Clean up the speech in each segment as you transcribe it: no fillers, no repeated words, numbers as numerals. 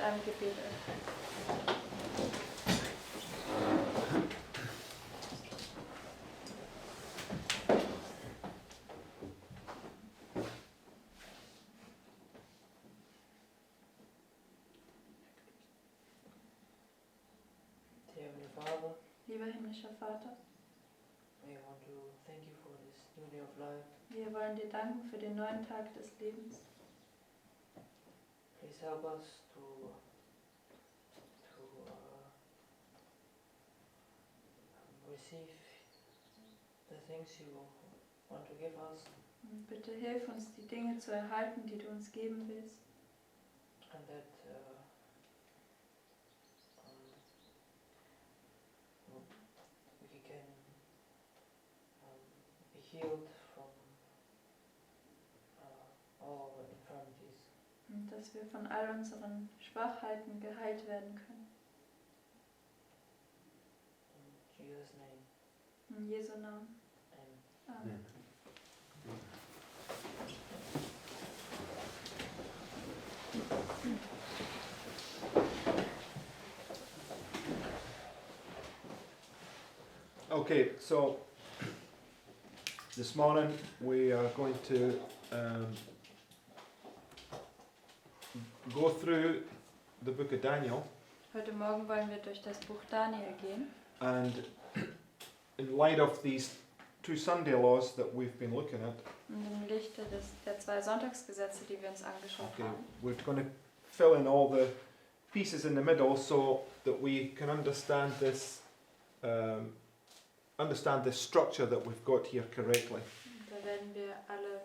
einem Gebet öffnen. Dear Heavenly Father, Lieber himmlischer Vater, we want to thank you for this new day of life. wir wollen dir danken für den neuen Tag des Lebens. Please help us to receive the things you want to give us, Und bitte hilf uns, die Dinge zu erhalten, die du uns geben willst. and that we can be healed from all our infirmities. Und dass wir von all unseren Schwachheiten geheilt werden können. In Jesus' name, In Jesu Namen. amen. Amen. Okay, so this morning we are going to go through the book of Daniel, Heute Morgen wollen wir durch das Buch Daniel gehen. and in light of these two Sunday laws that we've been looking at, Und im Lichte der 2 Sonntagsgesetze, die wir uns angeschaut okay, haben. we're going to fill in all the pieces in the middle so that we can understand this structure that we've got here correctly. Und da werden wir alle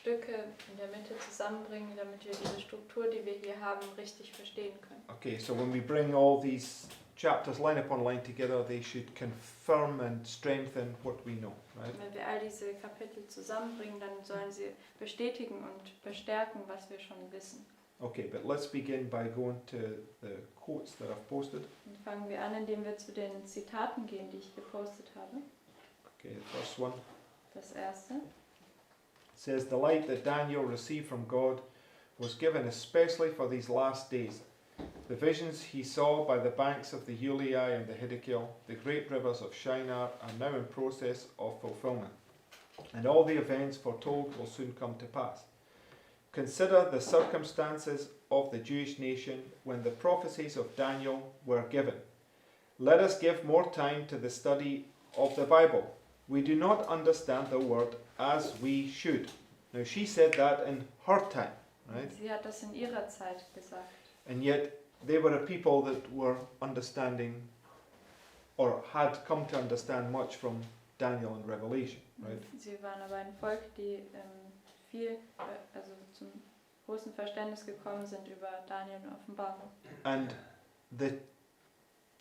Stücke in der Mitte zusammenbringen, damit wir diese Struktur, die wir hier haben, richtig verstehen können. Okay, so when we bring all these chapters line upon line together, they should confirm and strengthen what we know, right? Wenn wir all diese Kapitel zusammenbringen, dann sollen sie bestätigen und bestärken, was wir schon wissen. Okay, but let's begin by going to the quotes that I've posted. Und fangen wir an, indem wir zu den Zitaten gehen, die ich gepostet habe. Okay, the first one Das erste. says, "The light that Daniel received from God was given especially for these last days. The visions he saw by the banks of the Ulai and the Hiddekel, the great rivers of Shinar, are now in process of fulfillment, and all the events foretold will soon come to pass. Consider the circumstances of the Jewish nation when the prophecies of Daniel were given. Let us give more time to the study of the Bible. We do not understand the word as we should." Now she said that in her time, right? Sie hat das in ihrer Zeit gesagt. And yet they were a people that were understanding or had come to understand much from Daniel and Revelation, right? Sie waren aber ein Volk, die also zum großen Verständnis gekommen sind über Daniel und Offenbarung. And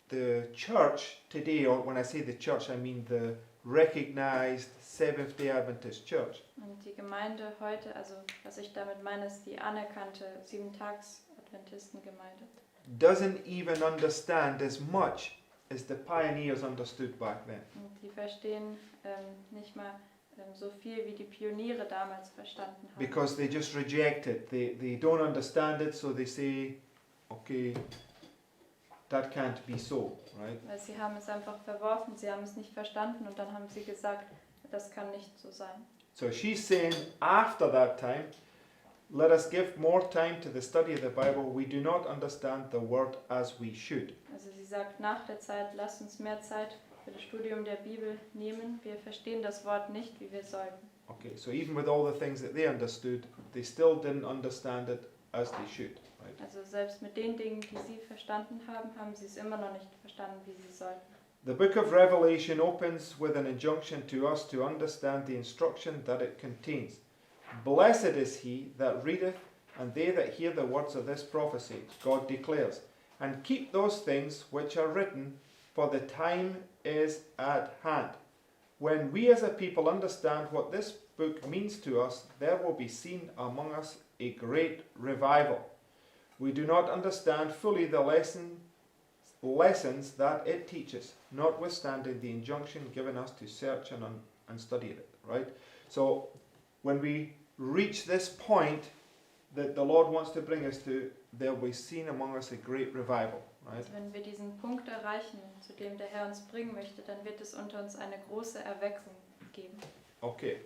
the church today, or when I say the church, I mean the recognized Seventh-day Adventist church, Und die Gemeinde heute, also was ich damit meine, ist die anerkannte 7-Tags-Adventisten-Gemeinde. doesn't even understand as much as the pioneers understood back then. Und die verstehen nicht mal so viel, wie die Pioniere damals verstanden haben. Because they just reject it. They don't understand it, so they say, okay, that can't be so, right? Weil sie haben es einfach verworfen, sie haben es nicht verstanden und dann haben sie gesagt, das kann nicht so sein. So she's saying, after that time, let us give more time to the study of the Bible. We do not understand the word as we should. Also sie sagt, nach der Zeit, lasst uns mehr Zeit für das Studium der Bibel nehmen. Wir verstehen das Wort nicht, wie wir sollten. Okay, so even with all the things that they understood, they still didn't understand it as they should, right? Also selbst mit den Dingen, die sie verstanden haben, haben sie es immer noch nicht verstanden, wie sie sollten. The book of Revelation opens with an injunction to us to understand the instruction that it contains. Blessed is he that readeth, and they that hear the words of this prophecy, God declares, and keep those things which are written, for the time is at hand. When we as a people understand what this book means to us, there will be seen among us a great revival. We do not understand fully the lessons that it teaches, notwithstanding the injunction given us to search and study it, right? So when we reach this point that the Lord wants to bring us to, there will be seen among us a great revival, right? Also wenn wir diesen Punkt erreichen, zu dem der Herr uns bringen möchte, dann wird es unter uns eine große Erweckung geben. Okay,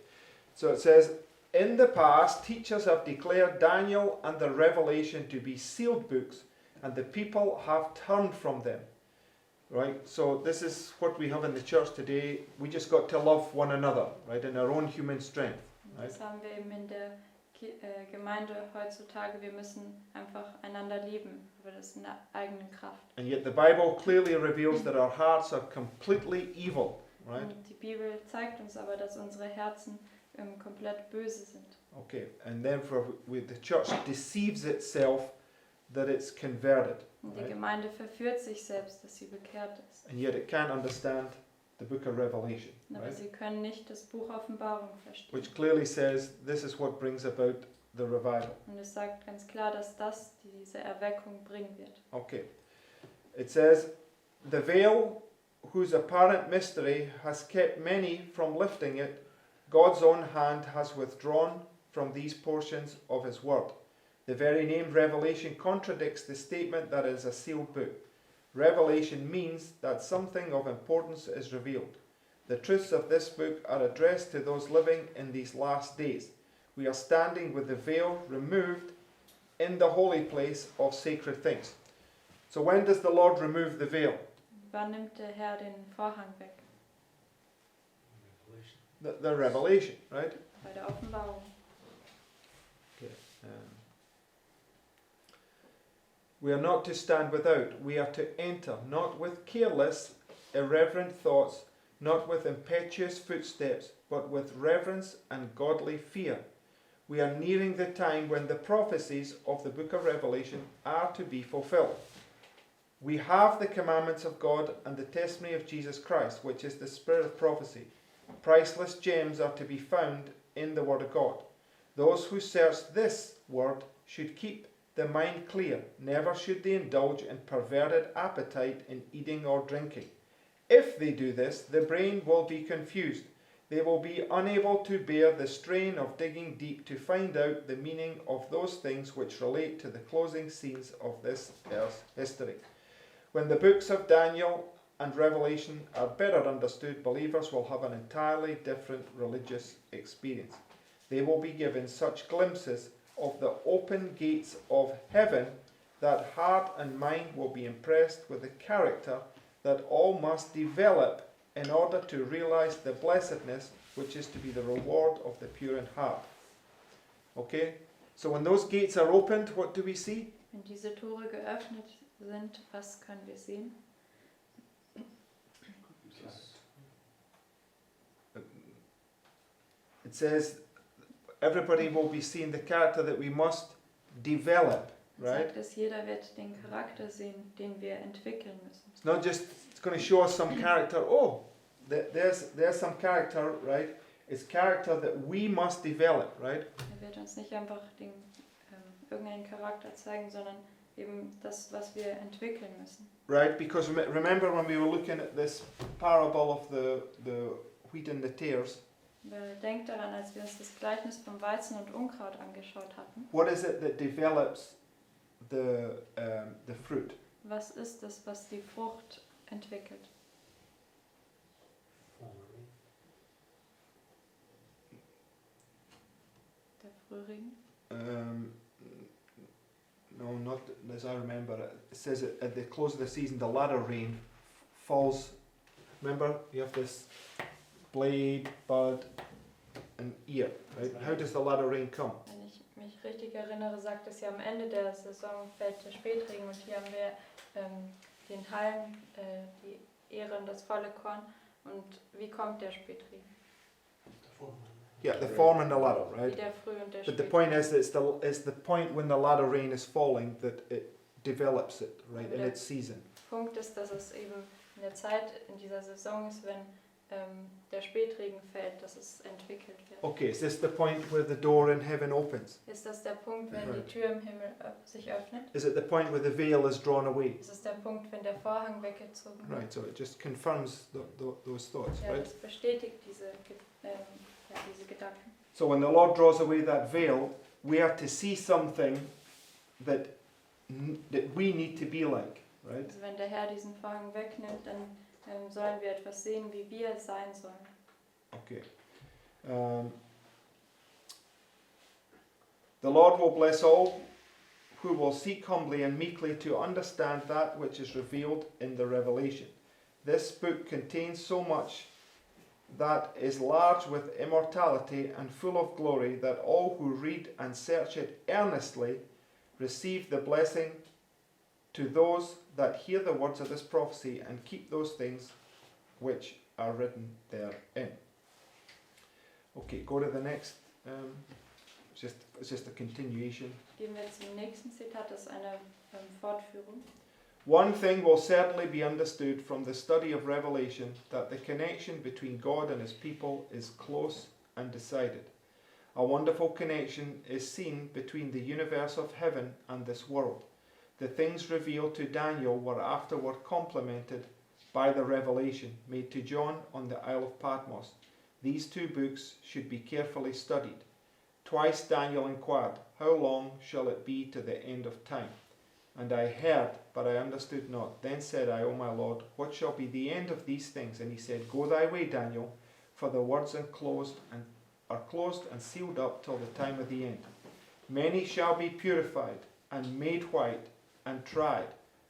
so it says, in the past, teachers have declared Daniel and the Revelation to be sealed books, and the people have turned from them. Right, so this is what we have in the church today. We just got to love one another, right, in our own human strength. Und das haben wir eben in der Gemeinde heutzutage. Wir müssen einfach einander lieben, aber das ist eine eigene Kraft. And yet the Bible clearly reveals that our hearts are completely evil, right? Und die Bibel zeigt uns aber, dass unsere Herzen komplett böse sind. Okay, and therefore the church deceives itself that it's converted. Und die Right. Gemeinde verführt sich selbst, dass sie bekehrt ist. And yet it can't understand the book of Revelation, Aber right? sie können nicht das Buch Offenbarung verstehen. Which clearly says this is what brings about the revival. Und es sagt ganz klar, dass das diese Erweckung bringen wird. Okay. It says, the veil, whose apparent mystery has kept many from lifting it, God's own hand has withdrawn from these portions of his word. The very name Revelation contradicts the statement that it is a sealed book. Revelation means that something of importance is revealed. The truths of this book are addressed to those living in these last days. We are standing with the veil removed in the holy place of sacred things. So when does the Lord remove the veil? Wann nimmt der Herr den Vorhang weg? The revelation, right? Bei der Offenbarung. We are not to stand without. We are to enter, not with careless, irreverent thoughts, not with impetuous footsteps, but with reverence and godly fear. We are nearing the time when the prophecies of the book of Revelation are to be fulfilled. We have the commandments of God and the testimony of Jesus Christ, which is the spirit of prophecy. Priceless gems are to be found in the Word of God. Those who search this Word should keep the mind clear. Never should they indulge in perverted appetite in eating or drinking. If they do this, the brain will be confused. They will be unable to bear the strain of digging deep to find out the meaning of those things which relate to the closing scenes of this earth's history. When the books of Daniel and Revelation are better understood, believers will have an entirely different religious experience. They will be given such glimpses of the open gates of heaven that heart and mind will be impressed with the character that all must develop in order to realize the blessedness which is to be the reward of the pure in heart. Okay? So when those gates are opened, what do we see? Wenn diese Tore geöffnet sind, was können wir sehen? It says everybody will be seeing the character that we must develop, right? Sagt es, jeder wird den Charakter sehen, den wir entwickeln müssen. It's not just, it's going to show us some character, oh, there's some character, right? It's character that we must develop, right? Wird uns nicht einfach irgendeinen Charakter zeigen, sondern eben das, was wir entwickeln müssen. Right, because remember when we were looking at this parable of the wheat and the tares, Weil denkt daran, als wir uns das Gleichnis vom Weizen und Unkraut angeschaut hatten. what is it that develops the fruit? Was ist das, was die Frucht entwickelt? Der Frühling? No, not as I remember it. It says at the close of the season, the latter rain falls. Remember, you have this blade, bud, and ear, right? How does the latter rain come? Wenn ich mich richtig erinnere, sagt es ja am Ende der Saison fällt der Spätregen und hier haben wir den Halm, die Ähre und das volle Korn. Und wie kommt der Spätregen? Yeah, the form and the latter, Wie right? der Früh- und der But the Spätregen. point is that it's the point when the latter rain is falling that it develops it, right, in its season. Punkt ist, dass es eben in der Zeit, in dieser Saison ist, wenn der Spätregen fällt, dass es entwickelt wird. Okay, is this the point where the door in heaven opens? Ist das der Punkt, wenn Right. die Tür im Himmel sich öffnet? Is it the point where the veil is drawn away? Ist es der Punkt, wenn der Vorhang weggezogen wird? Right, so it just confirms those thoughts, Ja, right? das bestätigt diese Gedanken. So when the Lord draws away that veil, we are to see something that we need to be like, right? Also wenn der Herr diesen Vorhang wegnimmt, dann sollen wir etwas sehen, wie wir sein sollen. Okay. The Lord will bless all who will seek humbly and meekly to understand that which is revealed in the revelation. This book contains so much that is large with immortality and full of glory, that all who read and search it earnestly receive the blessing to those that hear the words of this prophecy and keep those things which are written therein. Okay, go to the next. It's just a continuation. Gehen wir zum nächsten Zitat, das ist eine Fortführung. One thing will certainly be understood from the study of Revelation, that the connection between God and his people is close and decided. A wonderful connection is seen between the universe of heaven and this world. The things revealed to Daniel were afterward complemented by the revelation made to John on the Isle of Patmos. These two books should be carefully studied. Twice Daniel inquired, "How long shall it be to the end of time?" And I heard, but I understood not. Then said I, O my Lord, what shall be the end of these things? And he said, Go thy way, Daniel, for the words are closed and sealed up till the time of the end. Many shall be purified and made white and tried,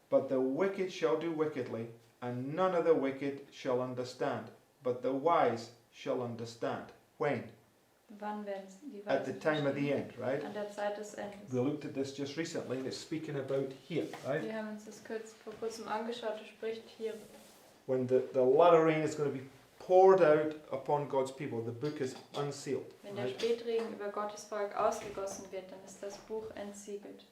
but the wicked shall do wickedly, and none of the wicked shall understand, but the wise shall understand. When? Wann werden die At the Weisen time of the verstehen? end, right? An der Zeit des Endes. We looked at this just recently, and it's speaking about here, right? Wir haben uns das vor kurzem angeschaut, es spricht hier, When the latter rain is going to be poured out upon God's people, the book is unsealed. wenn der Right? Spätregen über Gottes Volk ausgegossen wird, dann ist das Buch entsiegelt.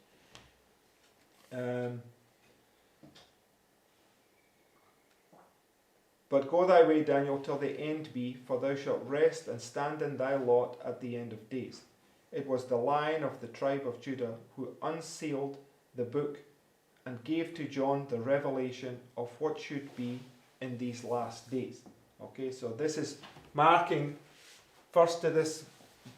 But go thy way, Daniel, till the end be, for thou shalt rest and stand in thy lot at the end of days. It was the Lion of the tribe of Judah who unsealed the book and gave to John the revelation of what should be in these last days. Okay, so this is marking first to this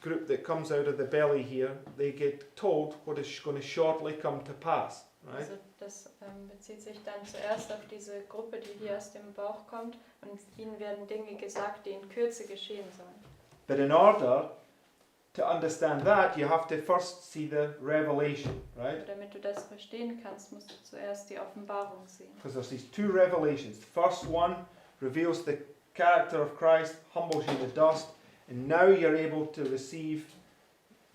group that comes out of the belly here. They get told what is going to shortly come to pass. Right? Also das bezieht sich dann zuerst auf diese Gruppe, die hier aus dem Bauch kommt, und ihnen werden Dinge gesagt, die in Kürze geschehen sollen. But in order to understand that, you have to first see the revelation, right? Und damit du das verstehen kannst, musst du zuerst die Offenbarung sehen. Because there's these two revelations. The first one reveals the character of Christ, humbles you to dust, and now you're able to receive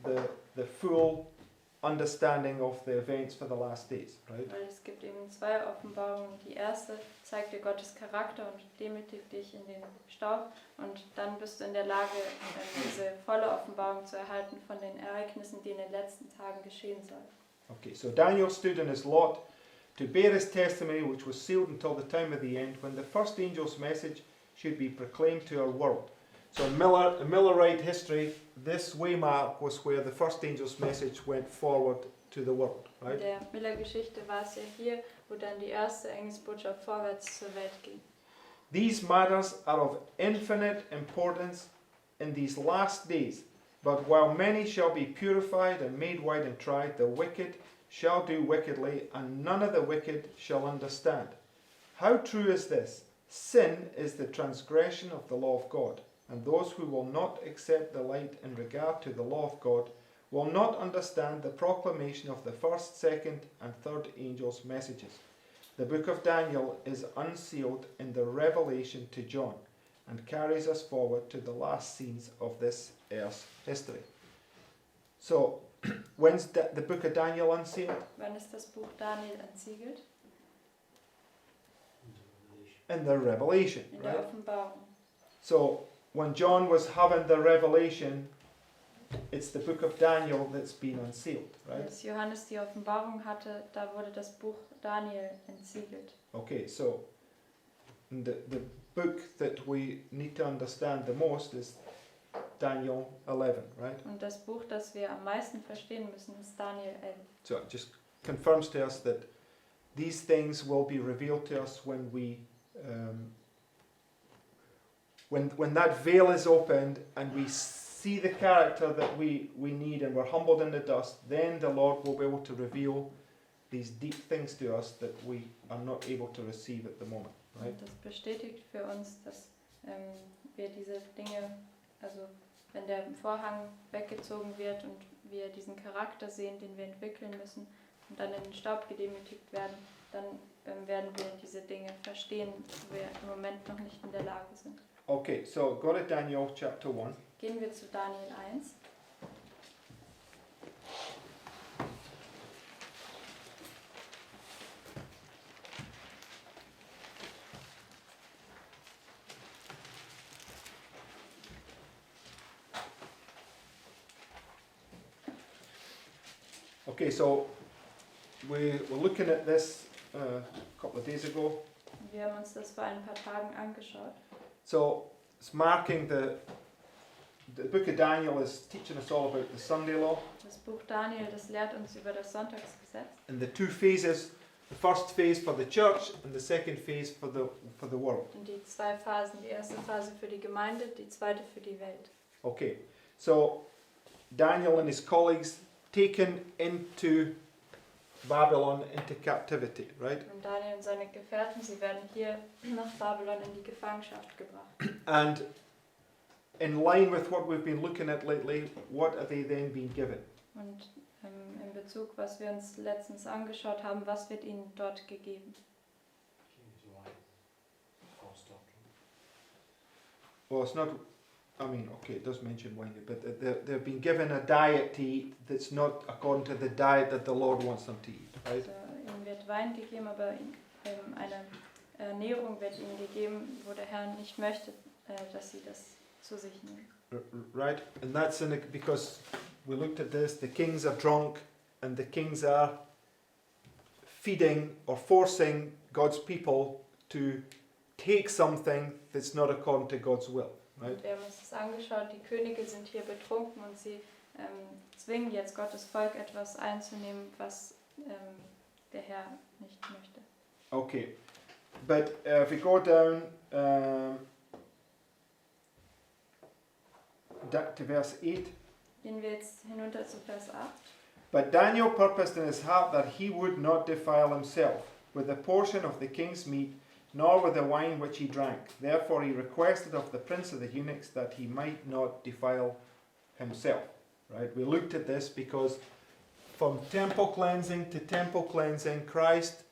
the full understanding of the events for the last days, right? Weil es gibt eben zwei Offenbarungen. Die erste zeigt dir Gottes Charakter und demütigt dich in den Staub, und dann bist du in der Lage, diese volle Offenbarung zu erhalten von den Ereignissen, die in den letzten Tagen geschehen sollen. Okay, so Daniel stood in his lot to bear his testimony, which was sealed until the time of the end, when the first angel's message should be proclaimed to our world. So in Millerite history, this waymark was where the first angel's message went forward to the world, In right? der Miller-Geschichte war es ja hier, wo dann die erste Engelsbotschaft vorwärts zur Welt ging. These matters are of infinite importance in these last days, but while many shall be purified and made white and tried, the wicked shall do wickedly, and none of the wicked shall understand. How true is this? Sin is the transgression of the law of God, and those who will not accept the light in regard to the law of God will not understand the proclamation of the first, second, and third angels' messages. The book of Daniel is unsealed in the revelation to John, and carries us forward to the last scenes of this earth's history. So, when's the book of Daniel unsealed? Wann ist das Buch Daniel entsiegelt? In the revelation, In der right? Offenbarung. So, when John was having the revelation, it's the book of Daniel that's been unsealed, right? Als Johannes die Offenbarung hatte, da wurde das Buch Daniel entsiegelt. Okay, so the book that we need to understand the most is Daniel 11, right? Und das Buch, das wir am meisten verstehen müssen, ist Daniel 11. So it just confirms to us that these things will be revealed to us when we when that veil is opened and we see the character that we need and we're humbled in the dust, then the Lord will be able to reveal these deep things to us that we are not able to receive at the moment. Right? Und das bestätigt für uns, dass wir diese Dinge, also wenn der Vorhang weggezogen wird und wir diesen Charakter sehen, den wir entwickeln müssen und dann in den Staub gedemütigt werden, dann werden wir diese Dinge verstehen, wo wir im Moment noch nicht in der Lage sind. Okay, so go to Daniel chapter 1. Gehen wir zu Daniel 1. Okay, so we were looking at this a couple of days ago. Wir haben uns das vor ein paar Tagen angeschaut. So it's marking the book of Daniel is teaching us all about the Sunday law. Das Buch Daniel, das lehrt uns über das Sonntagsgesetz. And the two phases, the first phase for the church and the second phase for the world. Und die zwei Phasen, die erste Phase für die Gemeinde, die zweite für die Welt. Okay, so Daniel and his colleagues taken into Babylon into captivity, right? Und Daniel und seine Gefährten, sie werden hier nach Babylon in die Gefangenschaft gebracht. And in line with what we've been looking at lately, what are they then being given? Und in Bezug, was wir uns letztens angeschaut haben, was wird ihnen dort gegeben? Well, it's not, I mean, okay, it does mention wine, but they've been given a diet to eat that's not according to the diet that the Lord wants them to eat, right? Also, ihnen wird Wein gegeben, aber eine Ernährung wird ihnen gegeben, wo der Herr nicht möchte, dass sie das zu sich nehmen. Right? And that's because we looked at this, the kings are drunk and the kings are feeding or forcing God's people to take something that's not according to God's will. Right? Und wir haben uns das angeschaut, die Könige sind hier betrunken und sie zwingen jetzt Gottes Volk etwas einzunehmen, was der Herr nicht möchte. Okay, but if we go down to verse 8. Gehen wir jetzt hinunter zu Vers 8. But Daniel purposed in his heart that he would not defile himself with a portion of the king's meat, nor with the wine which he drank. Therefore he requested of the prince of the eunuchs that he might not defile himself. Right? We looked at this because from temple cleansing to temple cleansing, Christ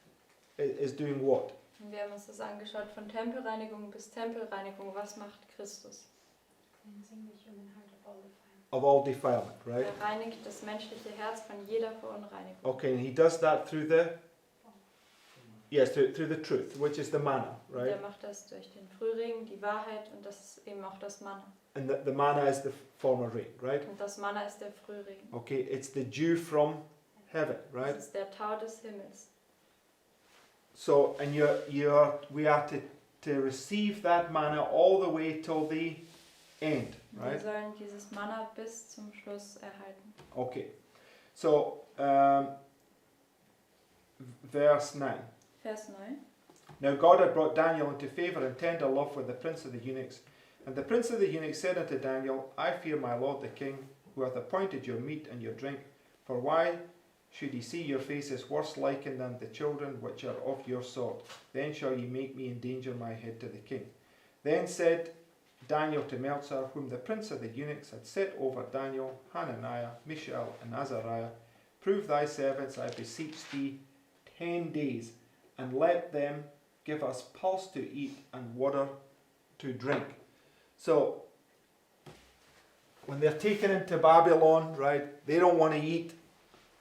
is doing what? Und wir haben uns das angeschaut, von Tempelreinigung bis Tempelreinigung. Was macht Christus? Of all defilement, right? Er reinigt das menschliche Herz von jeder Verunreinigung. Okay, and he does that through the through the truth, which is the manna, Und right? er macht das durch den Frühregen, die Wahrheit und das ist eben auch das Manna. And the manna is the former rain, right? Und das Manna ist der Frühregen. Okay, it's the dew from heaven, right? Das ist der Tau des Himmels. So, and we are to receive that manna all the way till the end, Wir right? sollen dieses Manna bis zum Schluss erhalten. Okay, so verse 9. Vers 9. Now God had brought Daniel into favour and tender love with the prince of the eunuchs. And the prince of the eunuchs said unto Daniel, I fear my lord the king, who hath appointed your meat and your drink. For why should he see your faces worse likened than the children which are of your sort? Then shall ye make me endanger my head to the king. Then said Daniel to Melchizedek, whom the prince of the eunuchs had set over Daniel, Hananiah, Mishael, and Azariah, prove thy servants, I beseech thee, 10 days, and let them give us pulse to eat and water to drink. So, when they're taken into Babylon, right, they don't want to eat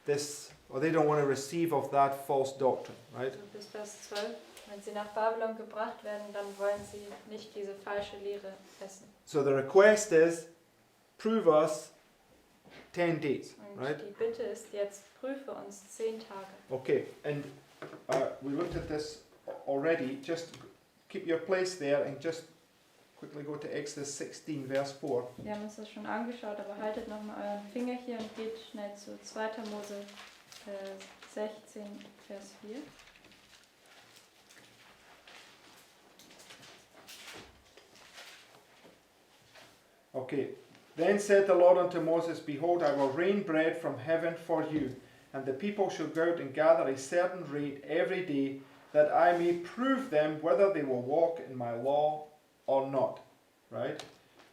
this, or they don't want to receive of that false doctrine, right? Und bis Vers 12. Wenn sie nach Babylon gebracht werden, dann wollen sie nicht diese falsche Lehre essen. So the request is, prove us 10 days, Und right? die Bitte ist jetzt, prüfe uns 10 Tage. Okay, and we looked at this already. Just keep your place there and just quickly go to Exodus 16, verse 4. Wir haben uns das schon angeschaut, aber haltet nochmal euren Finger hier und geht schnell zu 2. Mose 16, Vers 4. Okay, Then said the Lord unto Moses, Behold, I will rain bread from heaven for you, and the people shall go out and gather a certain rate every day, that I may prove them whether they will walk in my law or not. Right?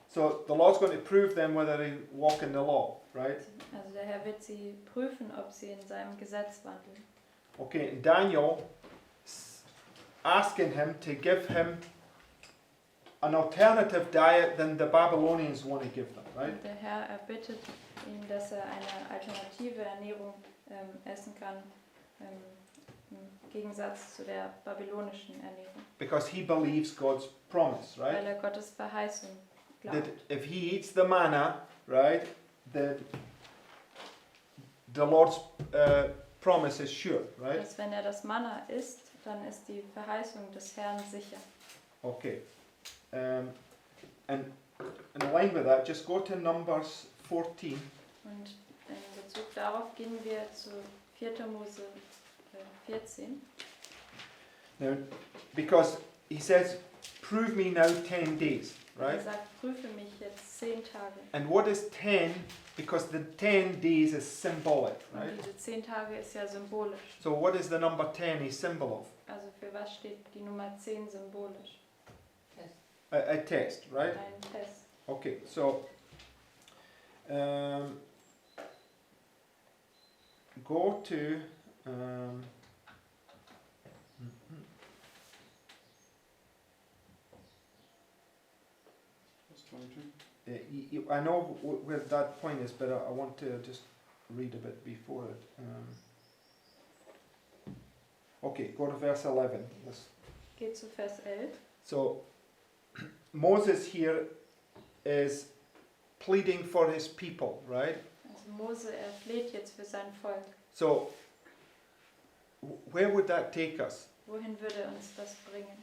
So the Lord's going to prove them whether they walk in the law. Right? Also der Herr wird sie prüfen, ob sie in seinem Gesetz wandeln. Okay, and Daniel asking him to give him an alternative diet than the Babylonians want to give them, right? Und der Herr erbittet ihn, dass er eine alternative Ernährung essen kann, im Gegensatz zu der babylonischen Ernährung. Because he believes God's promise, right? Weil er Gottes Verheißung glaubt. That if he eats the manna, right, then the Lord's promise is sure, right? Dass wenn er das Manna isst, dann ist die Verheißung des Herrn sicher. Okay. And in line with that, just go to Numbers 14. Und in Bezug darauf gehen wir zu 4. Mose 14. Now, because he says, prove me now 10 days, right? Er sagt, prüfe mich jetzt 10 Tage. And what is 10? Because the 10 days is symbolic, right? Und diese 10 Tage ist ja symbolisch. So what is the number 10 a symbol of? Also für was steht die Nummer 10 symbolisch? A test, right? Ein Test. Okay, so go to I know where that point is, but I want to just read a bit before it. Okay, go to verse 11. Geht zu Vers 11. So Moses here is pleading for his people, right? Also Mose fleht jetzt für sein Volk. So where would that take us? Wohin würde uns das bringen?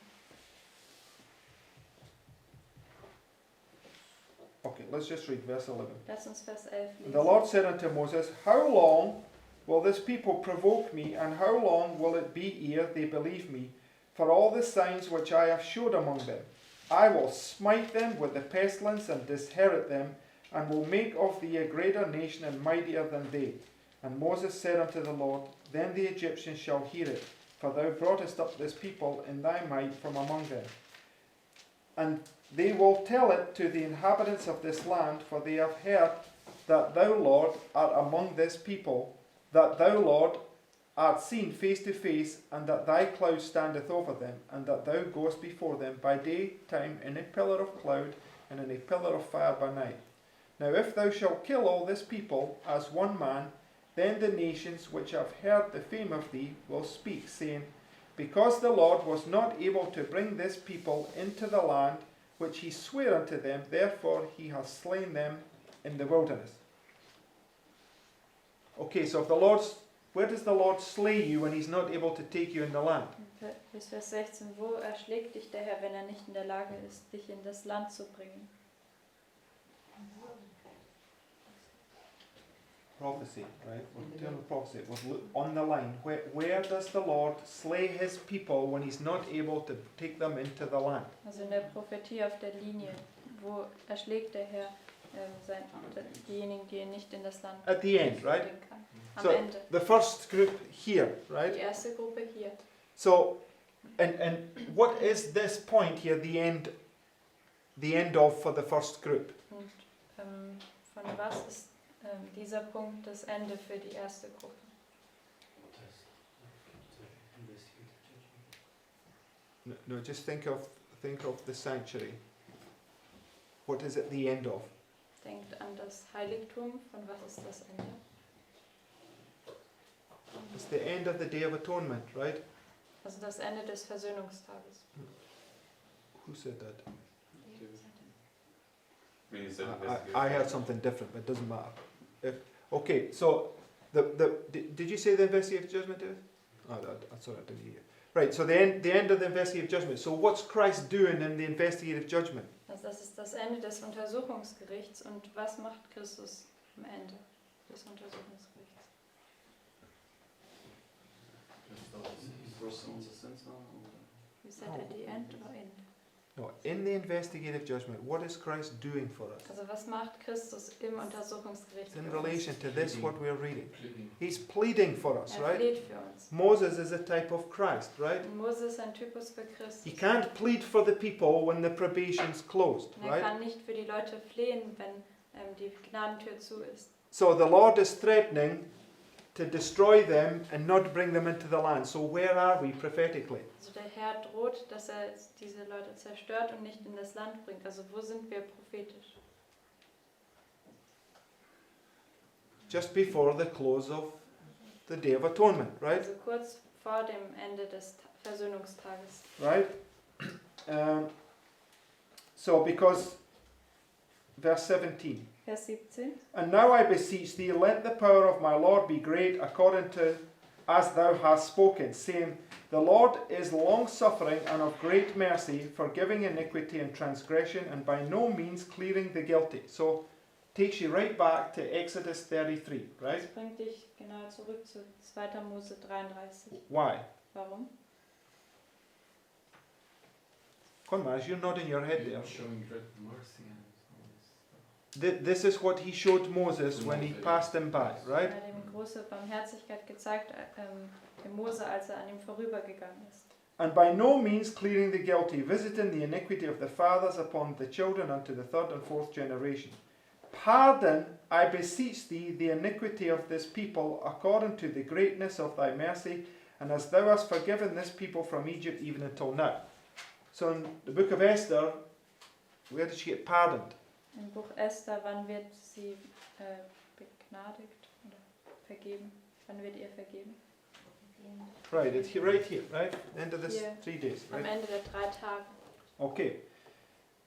Okay, let's just read verse 11. Lass uns Vers 11 And the lesen. Lord said unto Moses, How long will this people provoke me, and how long will it be ere they believe me, for all the signs which I have showed among them? I will smite them with the pestilence and disinherit them, and will make of thee a greater nation and mightier than they. And Moses said unto the Lord, Then the Egyptians shall hear it, for thou broughtest up this people in thy might from among them. And they will tell it to the inhabitants of this land, for they have heard that thou, Lord, art among this people, that thou, Lord, art seen face to face, and that thy cloud standeth over them, and that thou goest before them by daytime in a pillar of cloud, and in a pillar of fire by night. Now if thou shalt kill all this people as one man, then the nations which have heard the fame of thee will speak, saying, Because the Lord was not able to bring this people into the land which he sware unto them, therefore he hath slain them in the wilderness. Okay, so if the Lord's, where does the Lord slay you when he's not able to take you in the land? Bis Vers 16. Wo erschlägt dich der Herr, wenn er nicht in der Lage ist, dich in das Land zu bringen? Prophecy, right? We're doing prophecy. We're on the line. Where does the Lord slay his people when he's not able to take them into the land? Also in der Prophetie auf der Linie. Wo erschlägt der Herr diejenigen, die er nicht in das Land At the end, right? bringen kann? Am So Ende. the first group here, right? Die erste Gruppe hier. So, and what is this point here? The end of for the first group. Und von was ist dieser Punkt das Ende für die erste Gruppe? No, just think of the sanctuary. What is it the end of? Denkt an das Heiligtum. Von was ist das Ende? It's the end of the Day of Atonement, right? Also das Ende des Versöhnungstages. Who said that? I I heard something different, but it doesn't matter. Okay, so did you say the investigative judgment is? Oh, that's all right, I didn't hear. Right, so the end of the investigative judgment. So what's Christ doing in the investigative judgment? Also das ist das Ende des Untersuchungsgerichts. Und was macht Christus am Ende des Untersuchungsgerichts? First on the sense now. You said at the end or in? No, in the investigative judgment, what is Christ doing for us? Also was macht Christus im Untersuchungsgericht In für uns? relation to this, what we're reading. Pleading. He's pleading for us, right? Fleht für uns. Moses is a type of Christ, right? Und Moses ist ein Typus für Christus. He can't plead for the people when the probation's closed, Und right? kann nicht für die Leute flehen, wenn die Gnadentür zu ist. So the Lord is threatening to destroy them and not bring them into the land. So where are we prophetically? Also der Herr droht, dass er diese Leute zerstört und nicht in das Land bringt. Also wo sind wir prophetisch? Just before the close of the Day of Atonement, right? Also kurz vor dem Ende des Versöhnungstages. Right? So because, verse 17. Vers 17. And now I beseech thee, let the power of my Lord be great, according to as thou hast spoken, saying, the Lord is long-suffering and of great mercy, forgiving iniquity and transgression, and by no means clearing the guilty. So, takes you right back to Exodus 33, right? Das bringt dich genau zurück zu 2. Mose 33. Why? Warum? Come on, you're nodding your head there. Showing great mercy and all this stuff. This is what he showed Moses when he passed him by, right? Er hat ihm große Barmherzigkeit gezeigt, dem Mose, als er an ihm vorübergegangen ist. And by no means clearing the guilty, visiting the iniquity of the fathers upon the children unto the third and fourth generation. Pardon, I beseech thee, the iniquity of this people, according to the greatness of thy mercy, and as thou hast forgiven this people from Egypt even until now. So in the book of Esther, where did she get pardoned? Im Buch Esther, wann wird sie begnadigt oder vergeben? Wann wird ihr vergeben? Right, it's here, right here, right? End of this Here. 3 days, Am right? Ende der 3 Tage. Okay.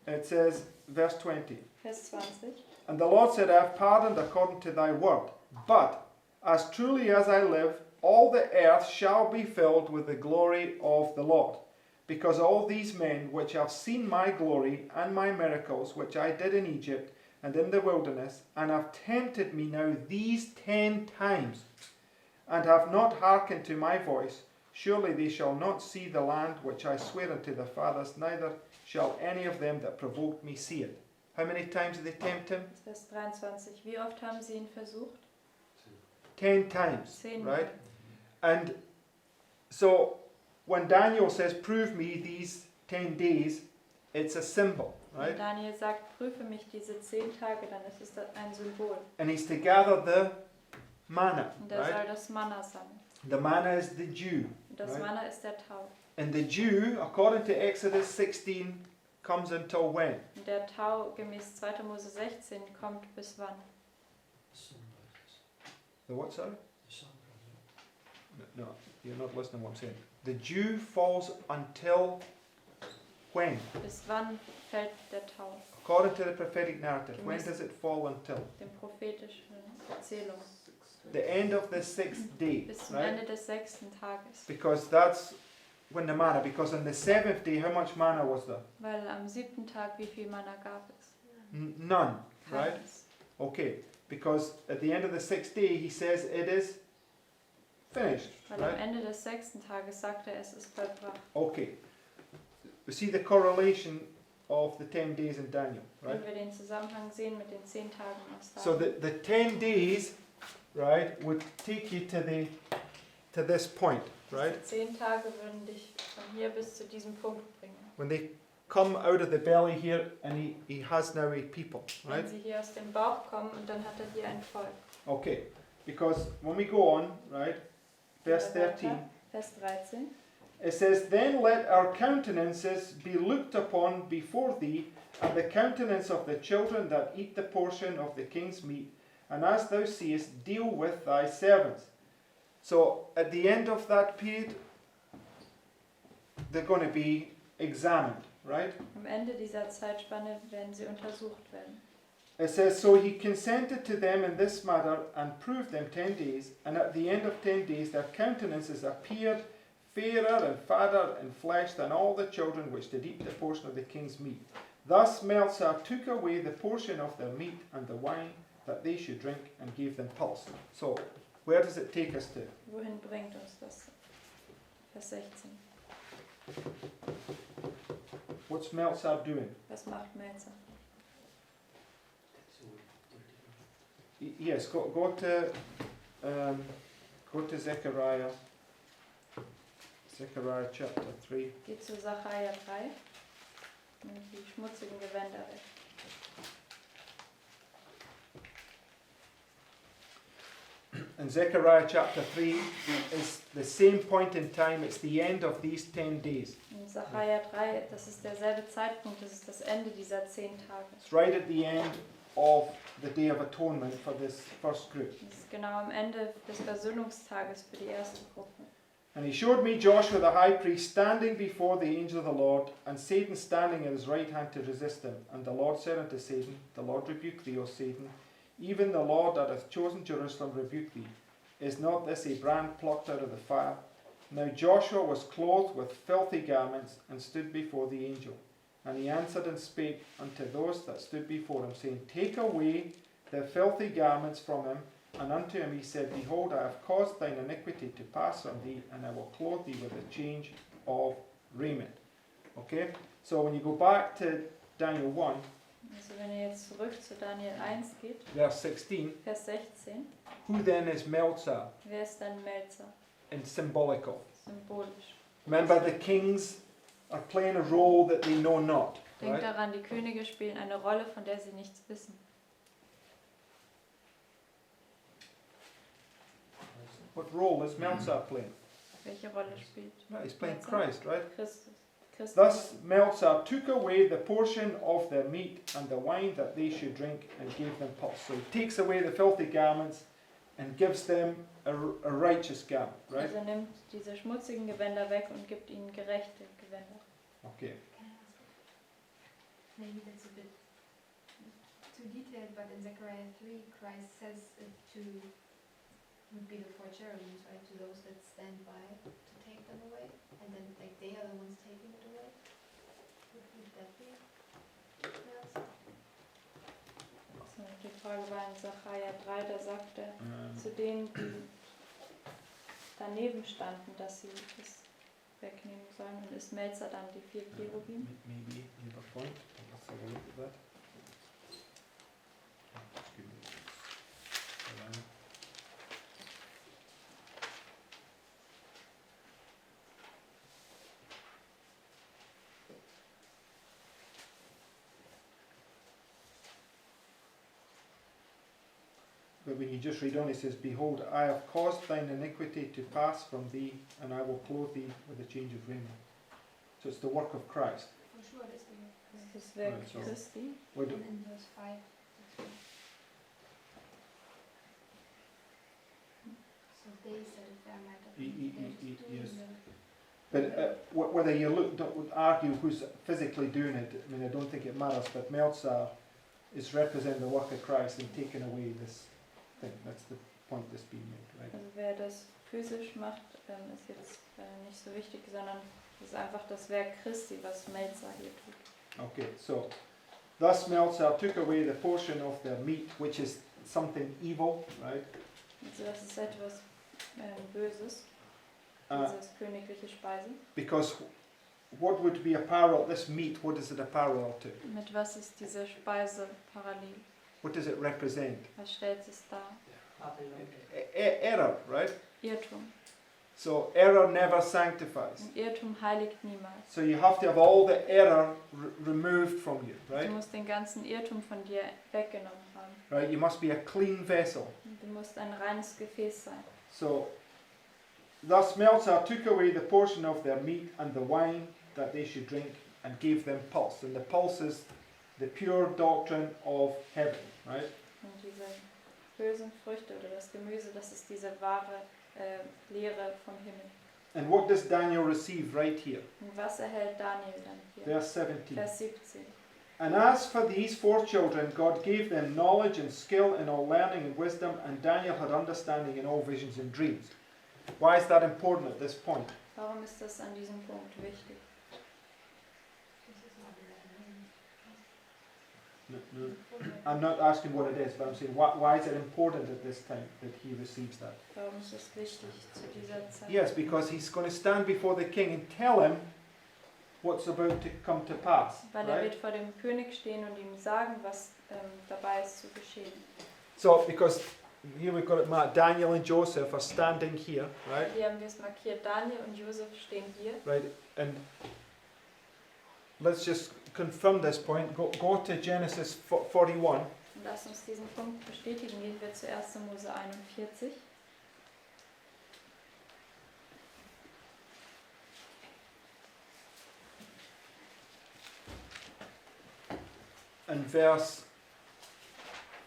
It says, verse 20. Vers 20. And the Lord said, I have pardoned according to thy word. But as truly as I live, all the earth shall be filled with the glory of the Lord. Because all these men which have seen my glory and my miracles which I did in Egypt and in the wilderness, and have tempted me now these 10 times, and have not hearkened to my voice, surely they shall not see the land which I swear unto their fathers, neither shall any of them that provoked me see it. How many times did they tempt him? Vers 23. Wie oft haben sie ihn versucht? 10 times, 10 right? And so when Daniel says, prove me these 10 days, it's a symbol, Wenn right? Daniel sagt, prüfe mich diese 10 Tage, dann ist es ein Symbol. And he's to gather the manna, Und er right? soll das Manna sammeln. The manna is the dew. Und das Right. Manna ist der Tau. And the dew, according to Exodus 16, comes until when? Und der Tau gemäß 2. Mose 16 kommt bis wann? The sun rises. The what, sorry? The sun rises. No, you're not listening to what I'm saying. The dew falls until when? Bis wann fällt der Tau? According to the prophetic narrative, when Gemäß- does it fall until? Dem prophetischen Erzählung. The end of the 6th day, Bis zum right? Ende des 6. Tages. Because that's when the manna, because on the 7th day, how much manna was there? Weil am 7. Tag wie viel Manna gab es? None, right? Keines. Okay, because at the end of the 6th day, he says it is finished, Weil am right? Ende des 6. Tages sagt er, es ist vollbracht. Okay. We see the correlation of the 10 days in Daniel, right? Können wir den Zusammenhang sehen mit den 10 Tagen aus So Daniel. the 10 days, right, would take you to this point, right? Die 10 Tage würden dich von hier bis zu diesem Punkt bringen. When they come out of the belly here, and he has now a people, Wenn right? sie hier aus dem Bauch kommen und dann hat er hier ein Volk. Okay, because when we go on, right, verse 13, Vers 13. it says, Then let our countenances be looked upon before thee, and the countenance of the children that eat the portion of the king's meat, and as thou seest, deal with thy servants. So at the end of that period, they're going to be examined, right? Am Ende dieser Zeitspanne werden sie untersucht werden. It says, So he consented to them in this matter, and proved them 10 days, and at the end of 10 days their countenances appeared fairer and fatter in flesh than all the children which did eat the portion of the king's meat. Thus Melchizedek took away the portion of their meat and the wine that they should drink, and gave them pulse. So, where does it take us to? Wohin bringt uns das? Vers 16. What's Melzar doing? Was macht Melzer? That's all. Yes, go to Zechariah. Zechariah chapter 3. Geht zu Sacharja 3. Nimmt die schmutzigen Gewänder weg. And Zechariah chapter 3 is the same point in time, it's the end of these 10 days. In Sacharja 3, das ist derselbe Zeitpunkt, das ist das Ende dieser 10 Tage. It's right at the end of the Day of Atonement for this first group. Das ist genau am Ende des Versöhnungstages für die erste Gruppe. And he showed me Joshua the high priest standing before the angel of the Lord, and Satan standing at his right hand to resist him. And the Lord said unto Satan, The Lord rebuke thee, O Satan. Even the Lord that hath chosen Jerusalem rebuke thee. Is not this a brand plucked out of the fire? Now Joshua was clothed with filthy garments, and stood before the angel. And he answered and spake unto those that stood before him, saying, Take away the filthy garments from him. And unto him he said, Behold, I have caused thine iniquity to pass from thee, and I will clothe thee with a change of raiment. Okay? So when you go back to Daniel 1, Also wenn ihr jetzt zurück zu Daniel 1 geht, verse 16, Vers 16, who then is Melzar wer ist dann Melzer? in symbolical? Symbolisch. Remember, the kings are playing a role that they know not. Denkt Right? daran, die Könige spielen eine Rolle, von der sie nichts wissen. What role is Melzar playing? Welche Rolle spielt Right, he's playing Melzar? Christ, right? Christus? Christus. Thus Melzar took away the portion of their meat and the wine that they should drink, and gave them pulse. So he takes away the filthy garments and gives them a righteous garment, right? Also nimmt diese schmutzigen Gewänder weg und gibt ihnen gerechte Gewänder. Okay. Can I ask a- Maybe that's a bit too detailed, but in Zechariah 3, Christ says it would be the four cherubims, right? To those that stand by to take them away, and then like they are the ones taking it away. Would that be? Yes. So, die Frage war in Sacharja 3, da sagt er zu denen, die daneben standen, dass sie das wegnehmen sollen. Und ist Melzer dann die 4 Cherubim? Maybe you have a point. Let's have a look at that. Just give me a line. But when you just read on, it says, Behold, I have caused thine iniquity to pass from thee, and I will clothe thee with a change of raiment. So it's the work of Christ. For sure, that's the Das ist Werk Right, so- Christi. What do- And in verse 5. So they said it there might have been. Yes. But whether you don't argue who's physically doing it, I mean, I don't think it matters, but Melzar is representing the work of Christ and taking away this thing. That's the point that's being made, right? Also wer das physisch macht, ist jetzt nicht so wichtig, sondern es ist einfach das Werk Christi, was Melzer hier tut. Okay, so thus Melzar took away the portion of their meat, which is something evil, right? Also das ist etwas Böses, Uh, dieses königliche Speise. because what would be a parallel, this meat, what is it a parallel to? Mit was ist diese Speise parallel? What does it represent? Was stellt es dar? Babylon. Error, right? Irrtum. So error never sanctifies. Und Irrtum heiligt niemals. So you have to have all the error removed from you, Du right? musst den ganzen Irrtum von dir weggenommen haben. Right? You must be a clean vessel. Und du musst ein reines Gefäß sein. So, thus Melzar took away the portion of their meat and the wine that they should drink, and gave them pulse. And the pulse is the pure doctrine of heaven, right? Und diese bösen Früchte oder das Gemüse, das ist diese wahre Lehre vom Himmel. And what does Daniel receive right here? Und was erhält Daniel dann hier? Verse 17. Vers 17. And as for these 4 children, God gave them knowledge and skill in all learning and wisdom, and Daniel had understanding in all visions and dreams. Why is that important at this point? Warum ist das an diesem Punkt wichtig? I'm not asking what it is, but I'm saying why is it important at this time that he receives that? Warum ist es wichtig zu dieser Zeit? Yes, because he's going to stand before the king and tell him what's about to come to pass. Weil Right? wird vor dem König stehen und ihm sagen, was dabei ist zu geschehen. So, because here we've got it marked, Daniel and Joseph are standing here, right? Hier haben wir es markiert, Daniel und Josef stehen hier. Right, and let's just confirm this point. Go to Genesis 41. Und lass uns diesen Punkt bestätigen. Gehen wir zu 1. Mose 41. And verse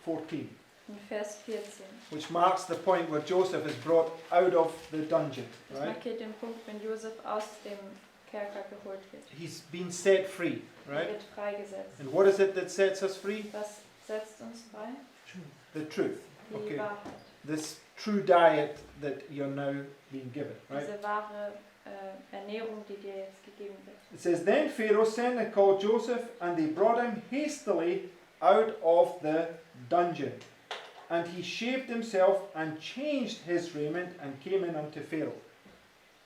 14, In Vers 14. which marks the point where Joseph is brought out of the dungeon, Das right? markiert den Punkt, wenn Josef aus dem Kerker geholt wird. He's been set free, Er right? wird freigesetzt. And what is it that sets us free? Was setzt uns frei? The truth. Die Okay. Wahrheit. This true diet that you're now being given, right? Diese wahre Ernährung, die dir jetzt gegeben wird. It says, Then Pharaoh sent and called Joseph, and they brought him hastily out of the dungeon. And he shaved himself and changed his raiment and came in unto Pharaoh.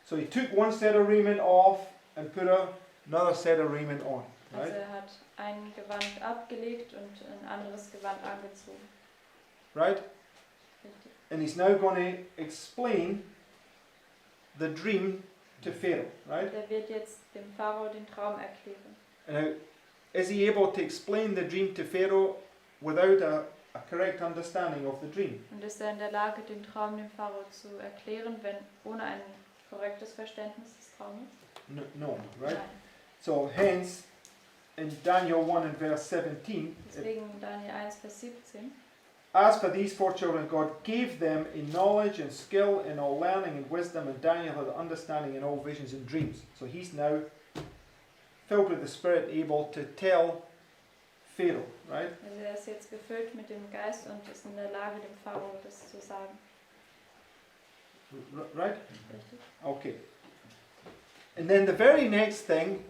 So he took one set of raiment off and put another set of raiment on. Also Right? hat ein Gewand abgelegt und ein anderes Gewand angezogen. Right? Richtig. And he's now going to explain the dream to Pharaoh. Right? Der wird jetzt dem Pharao den Traum erklären. Now, is he able to explain the dream to Pharaoh without a correct understanding of the dream? Und ist er in der Lage, den Traum dem Pharao zu erklären, wenn ohne ein korrektes Verständnis des Traumes? No, right? Nein. So hence, in Daniel 1 and verse 17, Deswegen Daniel 1, Vers 17. as for these four children, God gave them in knowledge and skill in all learning and wisdom, and Daniel had understanding in all visions and dreams. So he's now filled with the Spirit, able to tell Pharaoh, right? Also er ist jetzt gefüllt mit dem Geist und ist in der Lage, dem Pharao das zu sagen. Right? Richtig? Okay. And then the very next thing,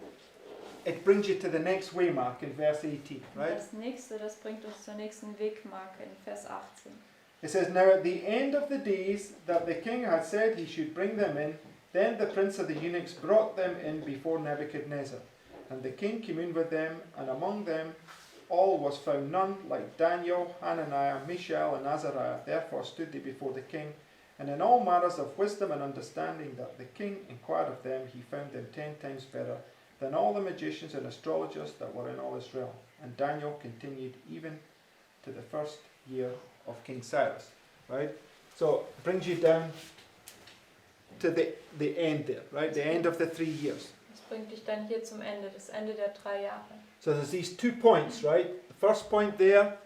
it brings you to the next waymark in verse 18, Und right? das nächste, das bringt uns zur nächsten Wegmarke in Vers 18. It says, Now at the end of the days that the king had said he should bring them in, then the prince of the eunuchs brought them in before Nebuchadnezzar. And the king came in with them, and among them all was found none like Daniel, Hananiah, Mishael, and Azariah. Therefore stood they before the king. And in all matters of wisdom and understanding that the king inquired of them, he found them 10 times better than all the magicians and astrologers that were in all Israel. And Daniel continued even to the first year of King Cyrus. Right? So it brings you down to the end there, right? The end of the 3 years. Das bringt dich dann hier zum Ende, das Ende der 3 Jahre. So there's these 2 points, right? The first point there,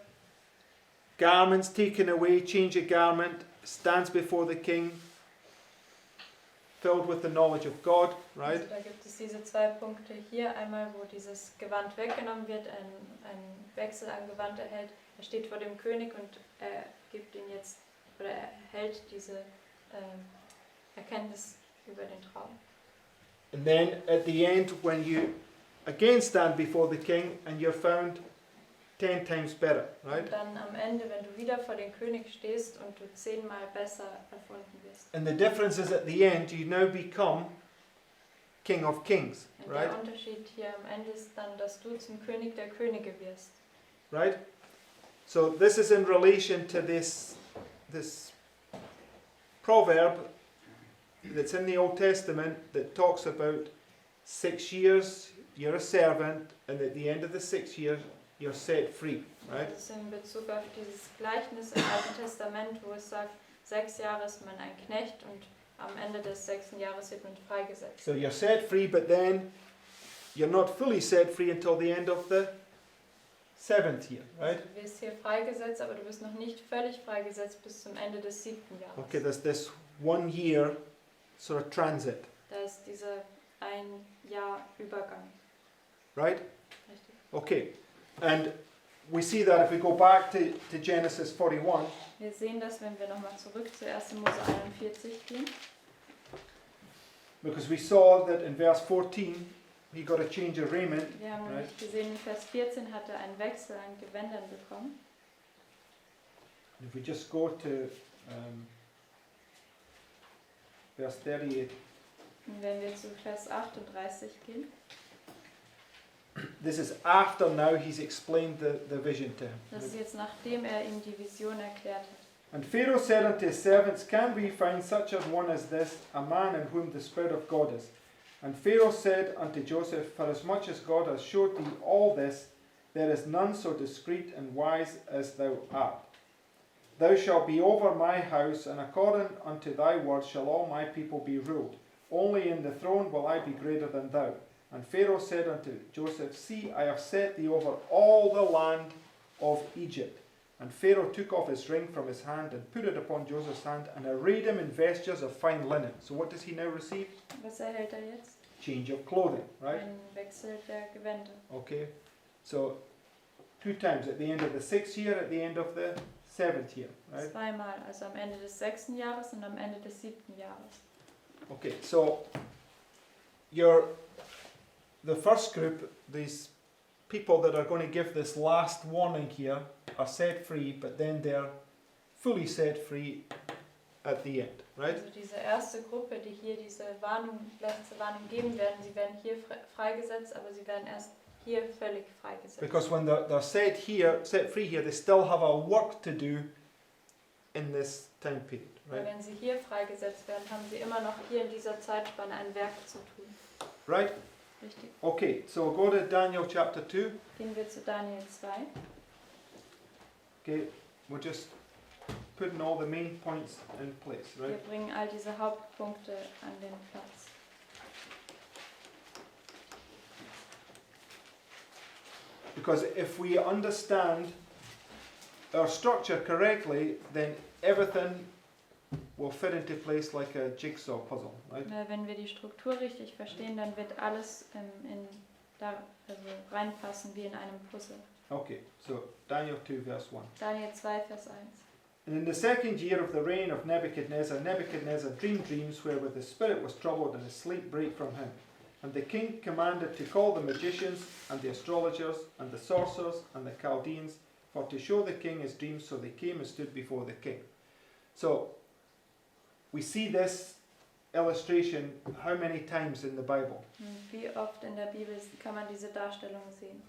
garments taken away, change of garment, stands before the king, filled with the knowledge of God, right? Also da gibt es diese 2 Punkte hier. Einmal, wo dieses Gewand weggenommen wird, ein Wechsel an Gewand erhält. Er steht vor dem König und er gibt ihn jetzt, oder er erhält diese Erkenntnis über den Traum. And then at the end, when you again stand before the king and you're found 10 times better, right? Und dann am Ende, wenn du wieder vor den König stehst und du 10-mal besser erfunden wirst. And the difference is at the end, you now become King of Kings, Und right? der Unterschied hier am Ende ist dann, dass du zum König der Könige wirst. Right? So this is in relation to this proverb that's in the Old Testament that talks about 6 years, you're a servant, and at the end of the 6 years, you're set free, right? Das ist in Bezug auf dieses Gleichnis im Alten Testament, wo es sagt, 6 Jahre ist man ein Knecht und am Ende des 6. Jahres wird man freigesetzt. So you're set free, but then you're not fully set free until the end of the 7th year, right? Du wirst hier freigesetzt, aber du bist noch nicht völlig freigesetzt bis zum Ende des 7. Jahres. Okay, there's this 1 year sort of transit, Da ist dieser 1 Jahr Übergang. right? Richtig. Okay, and we see that if we go back to Genesis 41, Wir sehen das, wenn wir nochmal zurück zu 1. Mose 41 gehen. because we saw that in verse 14 he got a change of raiment. Wir haben Right. nämlich gesehen, in Vers 14 hat er einen Wechsel an Gewändern bekommen. If we just go to verse 38, Und wenn wir zu Vers 38 gehen, This is after now he's explained the vision to him. Das ist jetzt nachdem ihm die Vision erklärt hat. And Pharaoh said unto his servants, Can we find such a one as this, a man in whom the Spirit of God is? And Pharaoh said unto Joseph, Forasmuch as God has showed thee all this, there is none so discreet and wise as thou art. Thou shalt be over my house, and according unto thy word shall all my people be ruled. Only in the throne will I be greater than thou. And Pharaoh said unto Joseph, See, I have set thee over all the land of Egypt. And Pharaoh took off his ring from his hand and put it upon Joseph's hand and arrayed him in vestures of fine linen. So what does he now receive? Was erhält jetzt? Change of clothing, right? Ein Wechsel der Gewänder. Okay, so 2 times, at the end of the 6th year, at the end of the 7th year, right? Zweimal, also am Ende des 6. Jahres und am Ende des 7. Jahres. Okay, so the first group, these people that are going to give this last warning here, are set free, but then they're fully set free at the end, right? Also diese erste Gruppe, die hier diese letzte Warnung geben werden, sie werden hier freigesetzt, aber sie werden erst hier völlig freigesetzt. Because when they're set free here, they still have a work to do in this time period, Weil right? wenn sie hier freigesetzt werden, haben sie immer noch hier in dieser Zeitspanne ein Werk zu tun. Right? Richtig. Okay, so go to Daniel chapter 2. Gehen wir zu Daniel 2. Okay, we're just putting all the main points in place, Wir right? bringen all diese Hauptpunkte an den Platz. Because if we understand our structure correctly, then everything will fit into place like a jigsaw puzzle, right? Wenn wir die Struktur richtig verstehen, dann wird alles reinpassen wie in einem Puzzle. Okay, so Daniel 2 verse 1. Daniel 2, Vers 1. And in the 2nd year of the reign of Nebuchadnezzar, Nebuchadnezzar dreamed dreams wherewith the spirit was troubled and his sleep brake from him. And the king commanded to call the magicians and the astrologers and the sorcerers and the Chaldeans for to show the king his dreams, so they came and stood before the king. So we see this illustration how many times in the Bible? Wie oft in der Bibel kann man diese Darstellung sehen?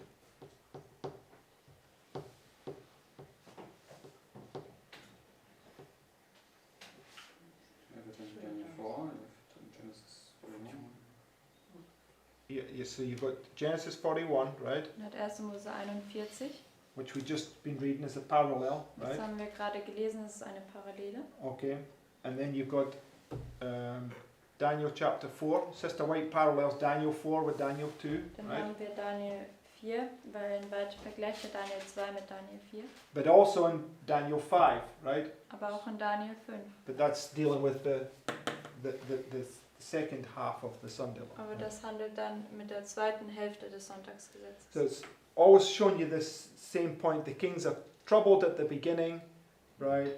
So you've got Genesis 41, right? Und 1. Mose 41. Which we just been reading as a parallel, Das right? haben wir gerade gelesen, das ist eine Parallele. Okay, and then you've got Daniel chapter 4. Sister White parallels Daniel 4 with Daniel 2, Dann right? haben wir Daniel 4, weil vergleiche Daniel 2 mit Daniel 4. But also in Daniel 5, right? Aber auch in Daniel 5. But that's dealing with the second half of the Sunday law. Aber right? das handelt dann mit der zweiten Hälfte des Sonntagsgesetzes. So it's always shown you this same point. The kings are troubled at the beginning, right?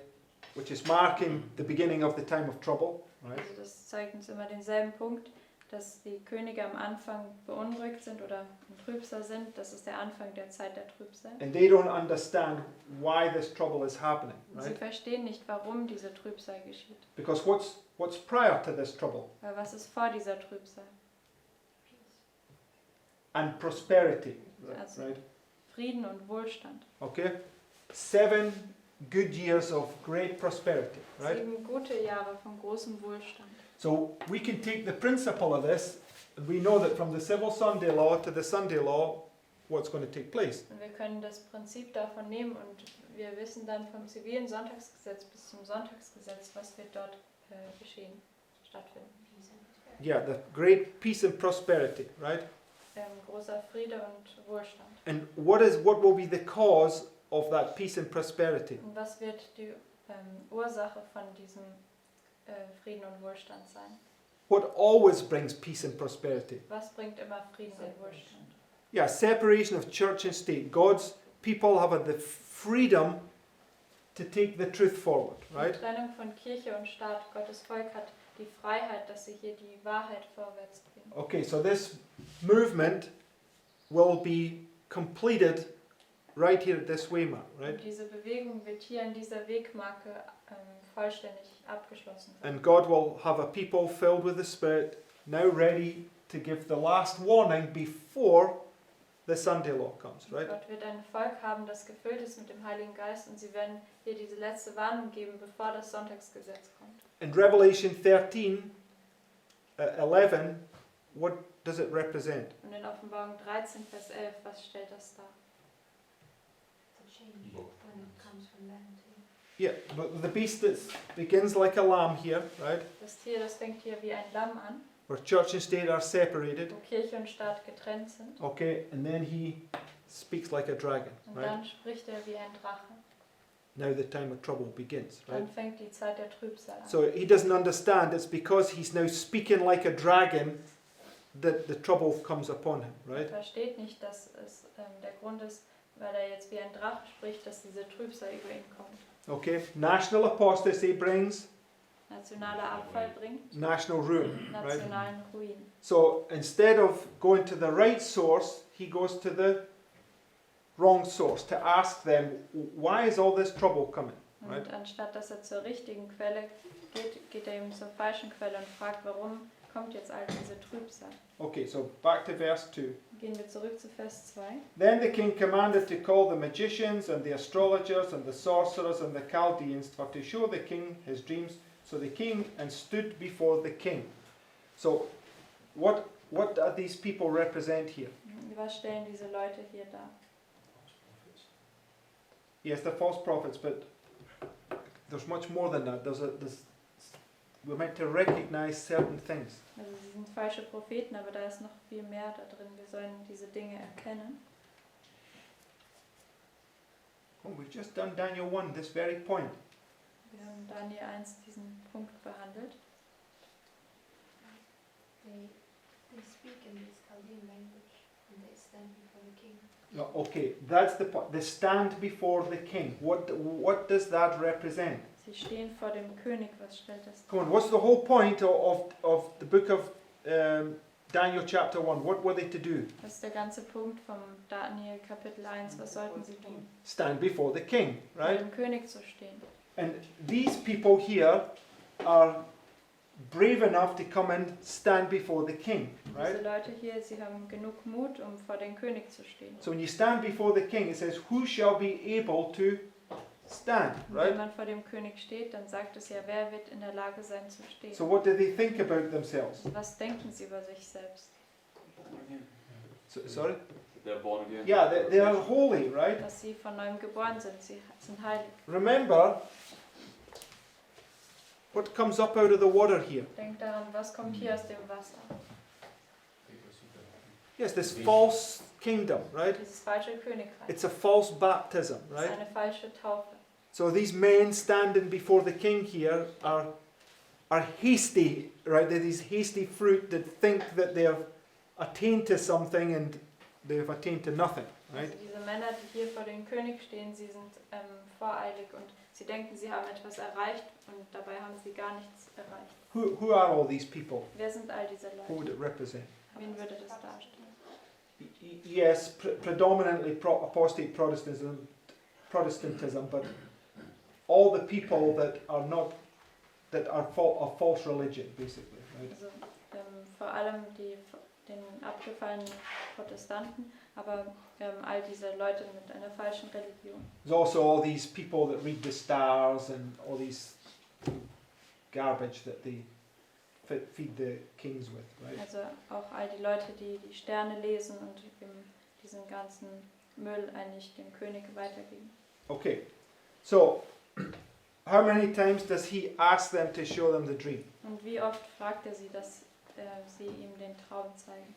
Which is marking the beginning of the time of trouble, right? Also das zeigt uns immer denselben Punkt, dass die Könige am Anfang beunruhigt sind oder im Trübsal sind. Das ist der Anfang der Zeit der Trübsal. And they don't understand why this trouble is happening, Und sie right? verstehen nicht, warum diese Trübsal geschieht. Because what's prior to this trouble? Weil was ist vor dieser Trübsal? And prosperity, Also right? Frieden und Wohlstand. Okay? 7 good years of great prosperity, right? 7 gute Jahre von großem Wohlstand. So we can take the principle of this, and we know that from the civil Sunday law to the Sunday law, what's going to take place. Und wir können das Prinzip davon nehmen und wir wissen dann vom zivilen Sonntagsgesetz bis zum Sonntagsgesetz, was wird dort stattfinden. Yeah, the great peace and prosperity, right? Großer Friede und Wohlstand. And what will be the cause of that peace and prosperity? Und was wird die Ursache von diesem Frieden und Wohlstand sein? What always brings peace and prosperity? Was bringt immer Frieden und Wohlstand? Yeah, separation of church and state. God's people have the freedom to take the truth forward, right? Die Trennung von Kirche und Staat. Gottes Volk hat die Freiheit, dass sie hier die Wahrheit vorwärts bringen. Okay, so this movement will be completed right here at this waymark, right? Und diese Bewegung wird hier an dieser Wegmarke vollständig abgeschlossen sein. And God will have a people filled with the Spirit, now ready to give the last warning before the Sunday law comes, Und right? Gott wird ein Volk haben, das gefüllt ist mit dem Heiligen Geist und sie werden hier diese letzte Warnung geben, bevor das Sonntagsgesetz kommt. In Revelation 13, 11, what does it represent? Und in Offenbarung 13, Vers 11, was stellt das dar? The change when it comes from lamb to Yeah, but the beast that begins like a lamb here, right? Das Tier, das fängt hier wie ein Lamm an, Where church and state are separated. wo Kirche und Staat getrennt sind. Okay, and then he speaks like a dragon, Und right? dann spricht er wie ein Drache. Now the time of trouble begins, right? Dann fängt die Zeit der Trübsal an. So he doesn't understand it's because he's now speaking like a dragon that the trouble comes upon him, Er right? versteht nicht, dass es der Grund ist, weil er jetzt wie ein Drache spricht, dass diese Trübsal über ihn kommt. Okay, national apostasy brings Nationaler Abfall bringt national ruin, right? nationalen Ruin. So instead of going to the right source, he goes to the wrong source to ask them, why is all this trouble coming? Und Right. anstatt dass er zur richtigen Quelle geht, geht er eben zur falschen Quelle und fragt, warum kommt jetzt all diese Trübsal. Okay, so back to verse 2. Gehen wir zurück zu Vers 2. Then the king commanded to call the magicians and the astrologers and the sorcerers and the Chaldeans for to show the king his dreams. So they came and stood before the king. So what do these people represent here? Was stellen diese Leute hier dar? Yes, they're false prophets, but there's much more than that. We're meant to recognize certain things. Also sie sind falsche Propheten, aber da ist noch viel mehr da drin. Wir sollen diese Dinge erkennen. Oh, we've just done Daniel 1, this very point. Wir haben Daniel 1 diesen Punkt behandelt. they speak in this Chaldean language and they stand before the king. Okay, that's the point. They stand before the king. What does that represent? Sie stehen vor dem König. Was stellt das dar? Come on, what's the whole point of the book of Daniel chapter 1? What were they to do? Das ist der ganze Punkt vom Daniel Kapitel 1. Was sollten sie tun? Stand before the king, Vor right? dem König zu stehen. And these people here are brave enough to come and stand before the king, right? Diese Leute hier, sie haben genug Mut, um vor den König zu stehen. So when you stand before the king, it says, who shall be able to stand, Und right? wenn man vor dem König steht, dann sagt es ja, wer wird in der Lage sein zu stehen. So what do they think about themselves? Was denken sie über sich selbst? Sorry? They're born again. Yeah, they are holy, right? Dass sie von neuem geboren sind, sie sind heilig. Remember, what comes up out of the water here? Denkt daran, was kommt hier aus dem Wasser? Yes, this false kingdom, right? Dieses falsche Königreich. It's a false baptism, Das ist right? eine falsche Taufe. So these men standing before the king here are hasty, right? They're these hasty fruit that think that they have attained to something and they have attained to nothing, right? Also diese Männer, die hier vor dem König stehen, sie sind voreilig und sie denken, sie haben etwas erreicht und dabei haben sie gar nichts erreicht. Who are all these people? Wer sind all diese Who would Leute? it represent? Wen würde das darstellen? Yes, predominantly apostate Protestantism, but all the people that are not, that are of false religion, basically, right? Also vor allem den abgefallenen Protestanten, aber all diese Leute mit einer falschen Religion. There's also all these people that read the stars and all these garbage that they feed the kings with, right? Also auch all die Leute, die die Sterne lesen und diesen ganzen Müll eigentlich dem König weitergeben. Okay, so how many times does he ask them to show them the dream? Und wie oft fragt er sie, dass sie ihm den Traum zeigen?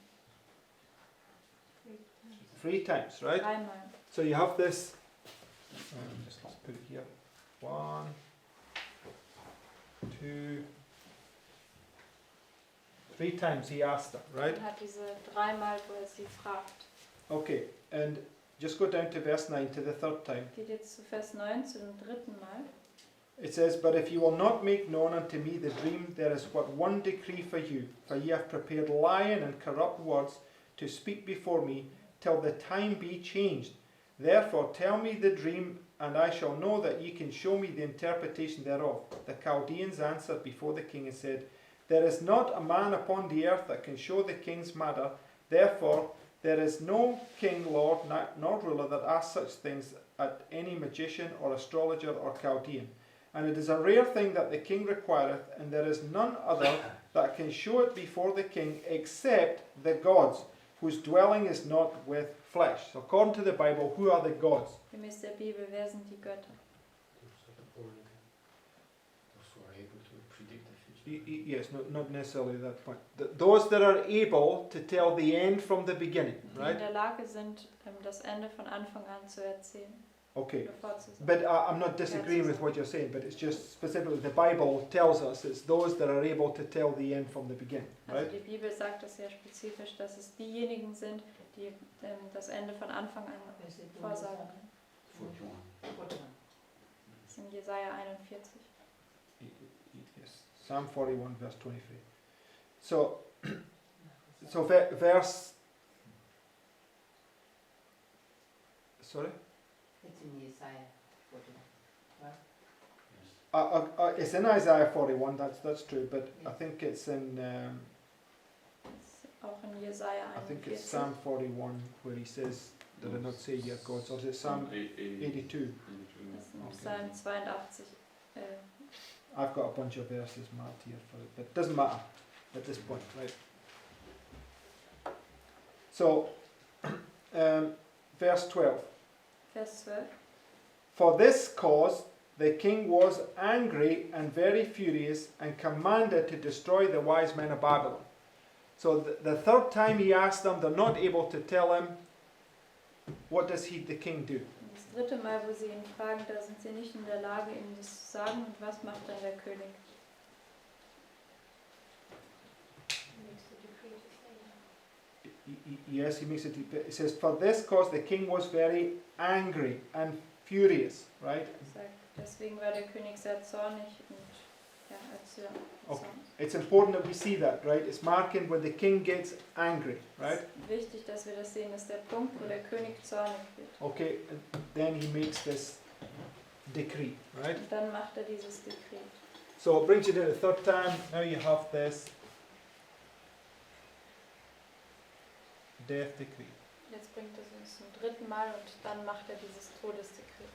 3 times, right? 3-mal. So you have this, let's put it here, 1, 2, 3 times he asked them, right? Er hat diese 3-mal, wo er sie fragt. Okay, and just go down to verse 9 to the 3rd time. Geht jetzt zu Vers 9, zu dem 3. Mal. It says, But if you will not make known unto me the dream, there is but one decree for you, for ye have prepared lying and corrupt words to speak before me, till the time be changed. Therefore tell me the dream, and I shall know that ye can show me the interpretation thereof. The Chaldeans answered before the king and said, There is not a man upon the earth that can show the king's matter. Therefore There is no king, lord, nor ruler that asks such things at any magician or astrologer or Chaldean. And it is a rare thing that the king requireth, and there is none other that can show it before the king except the gods, whose dwelling is not with flesh. So according to the Bible, who are the gods? Gemäß der Bibel, wer sind die Götter? Yes, not necessarily that point. Those that are able to tell the end from the beginning, Die in right? der Lage sind, das Ende von Anfang an zu erzählen. Okay. Oder vorzusagen. But I'm not disagreeing with what you're saying, but it's just specifically the Bible tells us it's those that are able to tell the end from the beginning, Also right? die Bibel sagt das sehr spezifisch, dass es diejenigen sind, die das Ende von Anfang an Is it vorsagen können. 41. Das ist in Jesaja 41. Yes. Psalm 41, verse 23. So verse. Sorry. It's in Isaiah 41, right? It's in Isaiah 41. That's true, but I think it's in. Das ist auch in Jesaja I think 41. it's Psalm 41 where he says, "Did I not say ye are gods?" Or is it Psalm 82? Das ist in Okay. Psalm 82. I've got a bunch of verses marked here for it, but it doesn't matter at this point, right? So, verse 12. Vers 12. For this cause the king was angry and very furious and commanded to destroy the wise men of Babylon. So the third time he asked them, they're not able to tell him. What does the king do? Und das dritte Mal, wo sie ihn fragen, da sind sie nicht in der Lage, ihm das zu sagen. Und was macht dann der König? Makes the decree to stay. Yes, he makes it. It says, for this cause the king was very angry and furious, right? Er sagt, deswegen war der König sehr zornig und ja, erzürnt. Okay. It's important that we see that, right? It's marking when the king gets angry, right? Es ist wichtig, dass wir das sehen. Das ist der Punkt, wo der König zornig wird. Okay, and then he makes this decree, right? Und dann macht er dieses Dekret. So it brings you to the third time. Now you have this death decree. Jetzt bringt er es uns zum dritten Mal und dann macht er dieses Todesdekret.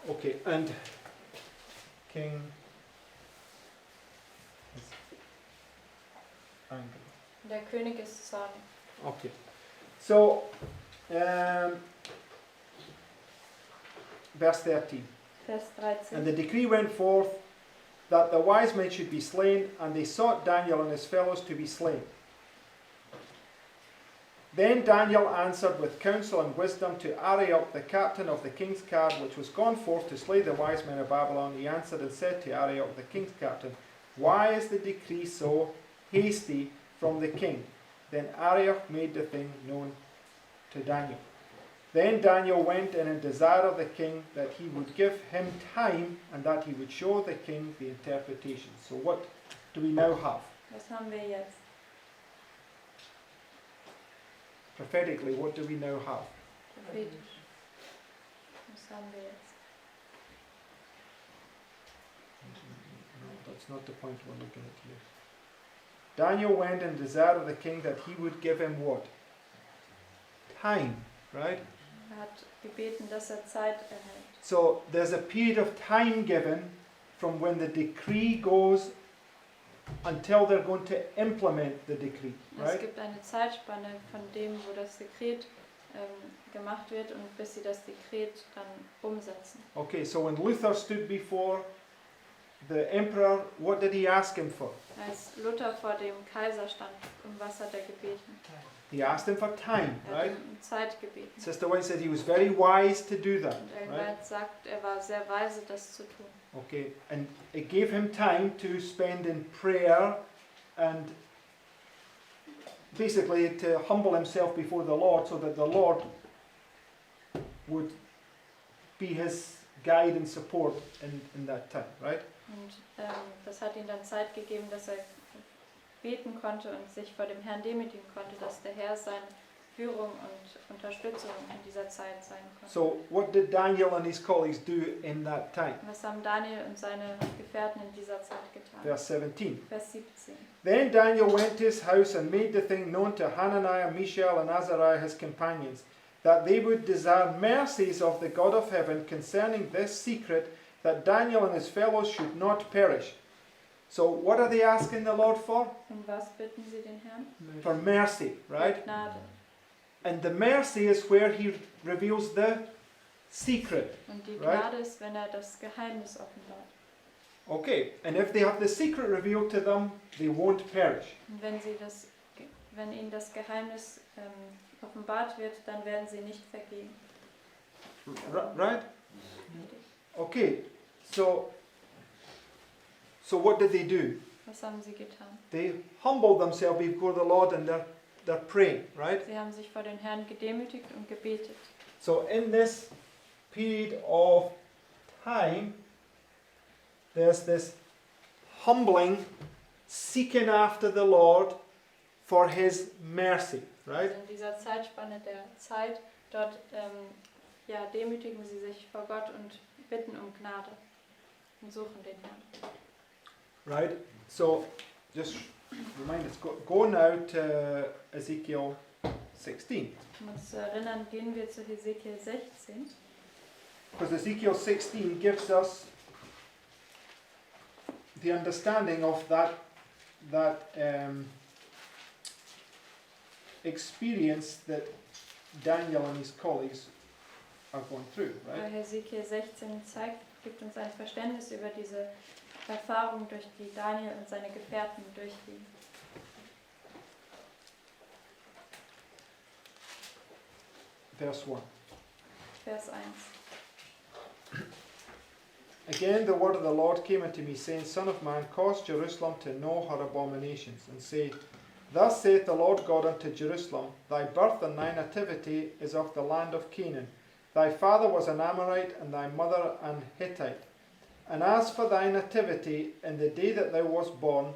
Okay, and king is angry. Und der König ist zornig. Okay, so verse 13. Vers And 13. the decree went forth that the wise men should be slain, and they sought Daniel and his fellows to be slain. Then Daniel answered with counsel and wisdom to Arioch, the captain of the king's guard, which was gone forth to slay the wise men of Babylon. He answered and said to Arioch, the king's captain, why is the decree so hasty from the king? Then Arioch made the thing known to Daniel. Then Daniel went in desire of the king that he would give him time and that he would show the king the interpretation. So what do we now have? Was haben wir jetzt? Prophetically, what do we now have? Prophetisch. Was haben wir jetzt? No, that's not the point we're looking at here. Daniel went in desire of the king that he would give him what? Time, right? Er hat gebeten, dass er Zeit erhält. So there's a period of time given from when the decree goes until they're going to implement the decree, Es right? gibt eine Zeitspanne von dem, wo das Dekret gemacht wird und bis sie das Dekret dann umsetzen. Okay, so when Luther stood before the emperor, what did he ask him for? Als Luther vor dem Kaiser stand, um was hat er gebeten? He asked him for time, Er hat right? um Zeit gebeten. Sister White said he was very wise to do that, Und Ellen right? White sagt, er war sehr weise, das zu tun. Okay, and it gave him time to spend in prayer and basically to humble himself before the Lord so that the Lord would be his guide and support in that time, right? Und das hat ihm dann Zeit gegeben, dass er beten konnte und sich vor dem Herrn demütigen konnte, dass der Herr sein Führung und Unterstützung in dieser Zeit sein konnte. So, what did Daniel and his colleagues do in that time? Was haben Daniel und seine Gefährten in dieser Zeit getan? Verse 17. Vers 17. Then Daniel went to his house and made the thing known to Hananiah, Mishael, and Azariah, his companions, that they would desire mercies of the God of heaven concerning this secret, that Daniel and his fellows should not perish. So, what are they asking the Lord for? Und was bitten sie den Herrn? For mercy, right? Gnade. And the mercy is where he reveals the secret. Und die Right. Gnade ist, wenn das Geheimnis offenbart. Okay, and if they have the secret revealed to them, they won't perish. Und wenn ihnen das Geheimnis offenbart wird, dann werden sie nicht vergehen. Right? Okay, so what did they do? Was haben sie getan? They humbled themselves before the Lord and they're praying, right? Sie haben sich vor den Herrn gedemütigt und gebetet. So in this period of time, there's this humbling, seeking after the Lord for his mercy, right? Also in dieser Zeitspanne der Zeit, dort demütigen sie sich vor Gott und bitten um Gnade und suchen den Herrn. Right? So just remind us, go now to Ezekiel 16. Um uns zu erinnern, gehen wir zu Hesekiel 16. Because Ezekiel 16 gives us the understanding of that experience that Daniel and his colleagues are going through, Weil right? Hesekiel 16 gibt uns ein Verständnis über diese Erfahrung, durch die Daniel und seine Gefährten durchgehen. Verse 1. Vers 1. Again the word of the Lord came unto me, saying, Son of man, cause Jerusalem to know her abominations, and say, Thus saith the Lord God unto Jerusalem, Thy birth and thy nativity is of the land of Canaan. Thy father was an Amorite, and thy mother an Hittite. And as for thy nativity, in the day that thou wast born,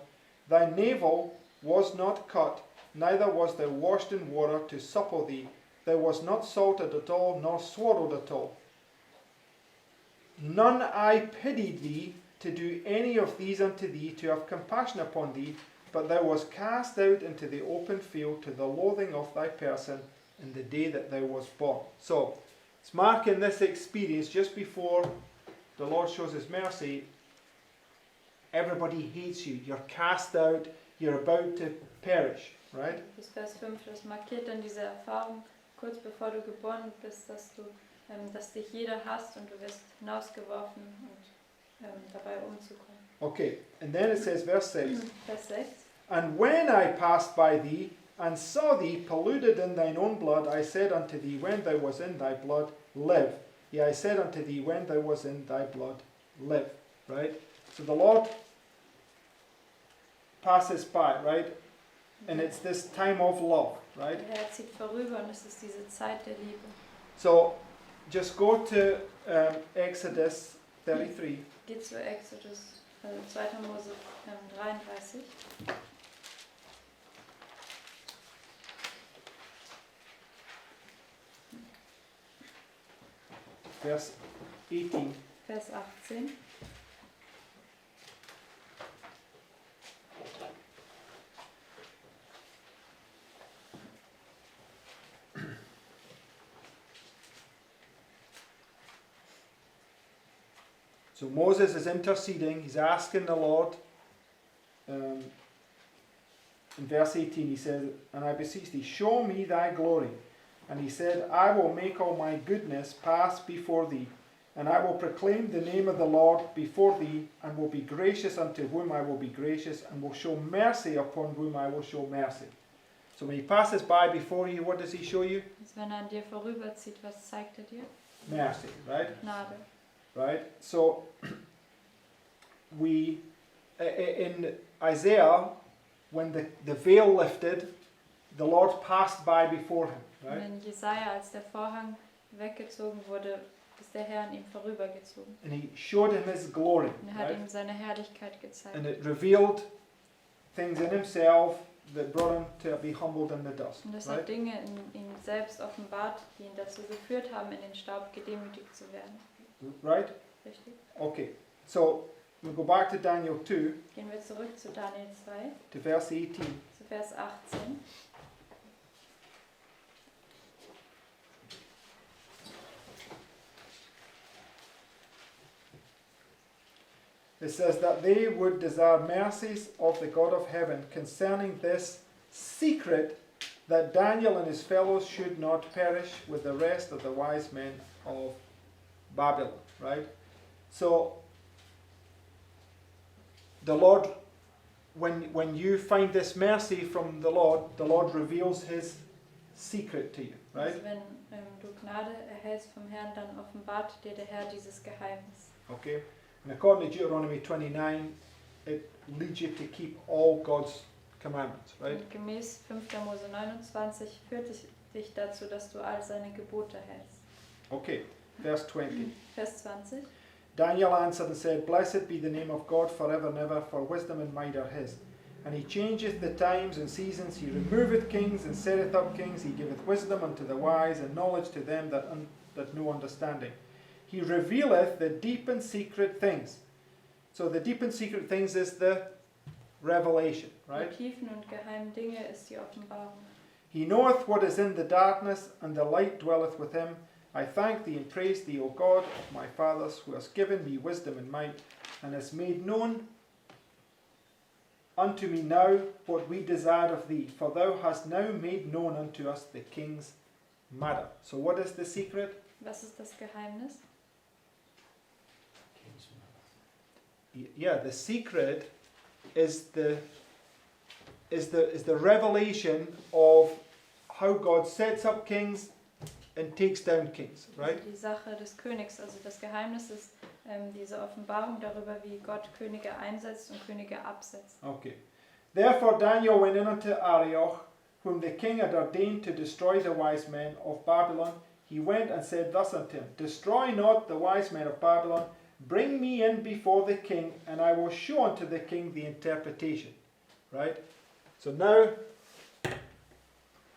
thy navel was not cut, neither was thou washed in water to supple thee. Thou wast not salted at all, nor swaddled at all. None I pitied thee to do any of these unto thee, to have compassion upon thee, but thou wast cast out into the open field to the loathing of thy person in the day that thou wast born. So, it's marking this experience just before the Lord shows his mercy. Everybody hates you, you're cast out, you're about to perish, right? Bis Vers 5, das markiert dann diese Erfahrung, kurz bevor du geboren bist, dass dich jeder hasst und du wirst hinausgeworfen und dabei umzukommen. Okay, and then it says, verse 6, Vers 6. And when I passed by thee, and saw thee polluted in thine own blood, I said unto thee, when thou was in thy blood, live. Yea, I said unto thee, when thou was in thy blood, live. Right? So the Lord passes by, right? And it's this time of love, right? Der Herr zieht vorüber und es ist diese Zeit der Liebe. So just go to Exodus 33. Geht zu Exodus 2. Mose 33. Verse 18. Vers 18. So Moses is interceding, he's asking the Lord. In verse 18 he says, And I beseech thee, show me thy glory. And he said, I will make all my goodness pass before thee, and I will proclaim the name of the Lord before thee, and will be gracious unto whom I will be gracious, and will show mercy upon whom I will show mercy. So when he passes by before you, what does he show you? Also wenn an dir vorüberzieht, was zeigt dir? Mercy, right? Gnade. Right? So we in Isaiah, when the veil lifted, the Lord passed by before him, Und right? in Jesaja, als der Vorhang weggezogen wurde, ist der Herr an ihm vorübergezogen. And he showed him his glory, Und er hat right? ihm seine Herrlichkeit gezeigt. And it revealed things in himself that brought him to be humbled in the dust. Und das Right? hat Dinge in ihm selbst offenbart, die ihn dazu geführt haben, in den Staub gedemütigt zu werden. Right? Richtig? Okay. So we go back to Daniel 2 Gehen wir zurück zu Daniel 2, to verse 18. zu Vers 18. It says that they would desire mercies of the God of heaven concerning this secret, that Daniel and his fellows should not perish with the rest of the wise men of Babylon. Right? So the Lord, when you find this mercy from the Lord reveals his secret to you. Right? Also wenn du Gnade erhältst vom Herrn, dann offenbart dir der Herr dieses Geheimnis. Okay? And according to Deuteronomy 29, it leads you to keep all God's commandments, right? Und gemäß 5. Mose 29 führt dich dazu, dass du all seine Gebote hältst. Okay, verse 20. Vers 20. Daniel answered and said, Blessed be the name of God forever and ever, for wisdom and might are his. And he changeth the times and seasons, he removeth kings and setteth up kings, he giveth wisdom unto the wise and knowledge to them that know understanding. He revealeth the deep and secret things. So the deep and secret things is the revelation, right? Die tiefen und geheimen Dinge ist die Offenbarung. He knoweth what is in the darkness, and the light dwelleth with him. I thank thee and praise thee, O God of my fathers, who hast given me wisdom and might, and hast made known unto me now what we desired of thee. For thou hast now made known unto us the king's matter. So what is the secret? Was ist das Geheimnis? Yeah, the secret is the revelation of how God sets up kings and takes down kings, right? Also die Sache des Königs, also das Geheimnis ist diese Offenbarung darüber, wie Gott Könige einsetzt und Könige absetzt. Okay. Therefore Daniel went in unto Arioch, whom the king had ordained to destroy the wise men of Babylon. He went and said thus unto him, Destroy not the wise men of Babylon, bring me in before the king, and I will show unto the king the interpretation. Right? So now,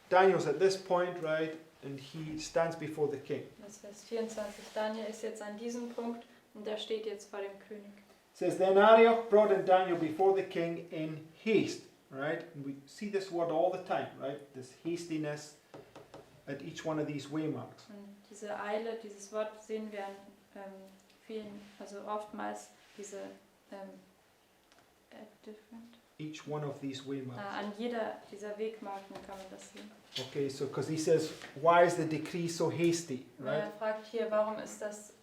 Daniel's at this point, right, and he stands before the king. Das ist Vers 24. Daniel ist jetzt an diesem Punkt und er steht jetzt vor dem König. It says, Then Arioch brought in Daniel before the king in haste. Right? And we see this word all the time, right? This hastiness at each one of these waymarks. Und diese Eile, dieses Wort sehen wir an vielen, also oftmals diese different. Each one of these waymarks. An jeder dieser Wegmarken kann man das sehen. Okay, so because he says, why is the decree so hasty, Weil right? er fragt hier, warum ist das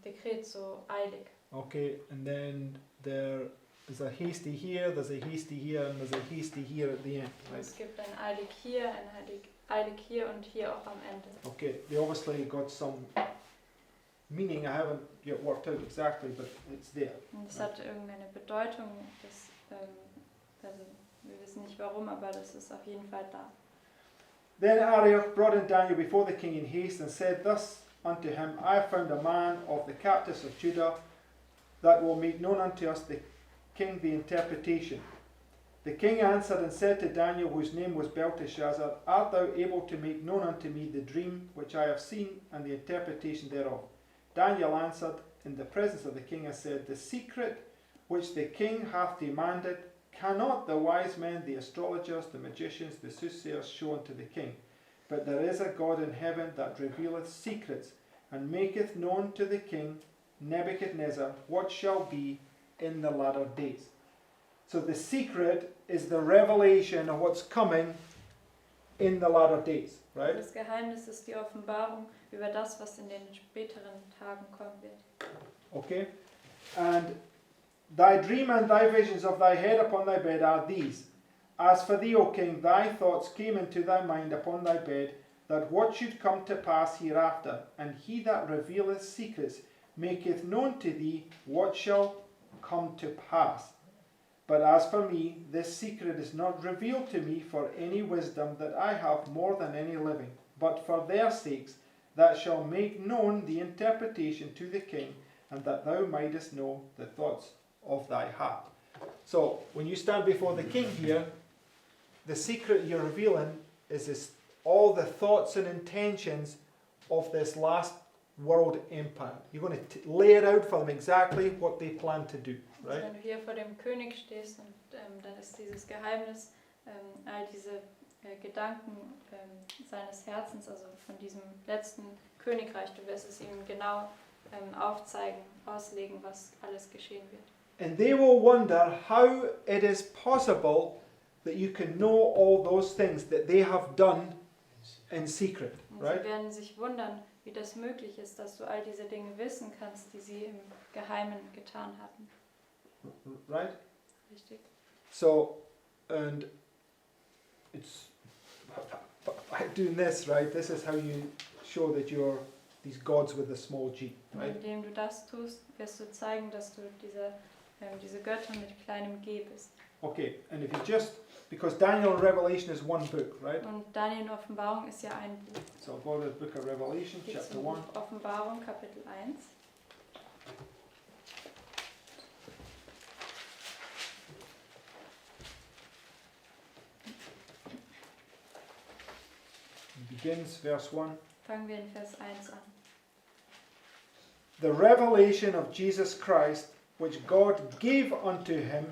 Dekret so eilig? Okay, and then there's a hasty here, there's a hasty here, and there's a hasty here at the end, Und right? es gibt ein eilig hier, ein eilig hier und hier auch am Ende. Okay, they obviously got some meaning I haven't yet worked out exactly, but it's there. Und es hat irgendeine Bedeutung, also wir wissen nicht warum, aber das ist auf jeden Fall da. Then Arioch brought in Daniel before the king in haste and said thus unto him, I have found a man of the captives of Judah that will make known unto us the king the interpretation. The king answered and said to Daniel, whose name was Belteshazzar, Art thou able to make known unto me the dream which I have seen and the interpretation thereof? Daniel answered in the presence of the king and said, The secret which the king hath demanded cannot the wise men, the astrologers, the magicians, the soothsayers show unto the king. But there is a God in heaven that revealeth secrets, and maketh known to the king Nebuchadnezzar what shall be in the latter days. So the secret is the revelation of what's coming in the latter days, right? Das Geheimnis ist die Offenbarung über das, was in den späteren Tagen kommen wird. Okay? And thy dream and thy visions of thy head upon thy bed are these. As for thee, O king, thy thoughts came into thy mind upon thy bed, that what should come to pass hereafter, and he that revealeth secrets maketh known to thee what shall come to pass. But as for me, this secret is not revealed to me for any wisdom that I have more than any living, but for their sakes that shall make known the interpretation to the king, and that thou mightest know the thoughts of thy heart. So, when you stand before the king here, the secret you're revealing is all the thoughts and intentions of this last world empire. You're going to lay it out for them exactly what they plan to do, Also right? wenn du hier vor dem König stehst und dann ist dieses Geheimnis, all diese Gedanken seines Herzens, also von diesem letzten Königreich, du wirst es ihm genau aufzeigen, auslegen, was alles geschehen wird. And they will wonder how it is possible that you can know all those things that they have done in secret, Und right? sie werden sich wundern, wie das möglich ist, dass du all diese Dinge wissen kannst, die sie im Geheimen getan hatten. Right? Richtig? So, and it's by doing this, right? This is how you show that you're these gods with a small g, Und right? indem du das tust, wirst du zeigen, dass du diese Götter mit kleinem G bist. Okay, and if you just, because Daniel and Revelation is one book, right? Und Daniel und Offenbarung ist ja ein Buch. So I'll go to the book of Revelation, Geht chapter zum 1. Buch Offenbarung, Kapitel 1. It begins verse 1. Fangen wir in Vers 1 an. The revelation of Jesus Christ, which God gave unto him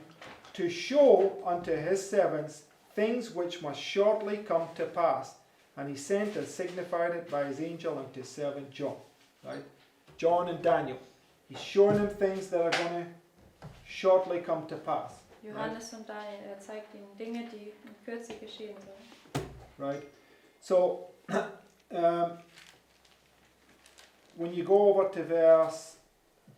to show unto his servants things which must shortly come to pass. And he sent and signified it by his angel unto his servant John. Right? John and Daniel. He's showing them things that are going to shortly come to pass. Johannes und Daniel, zeigt ihnen Dinge, die in Kürze geschehen sollen. Right? So, when you go over to verse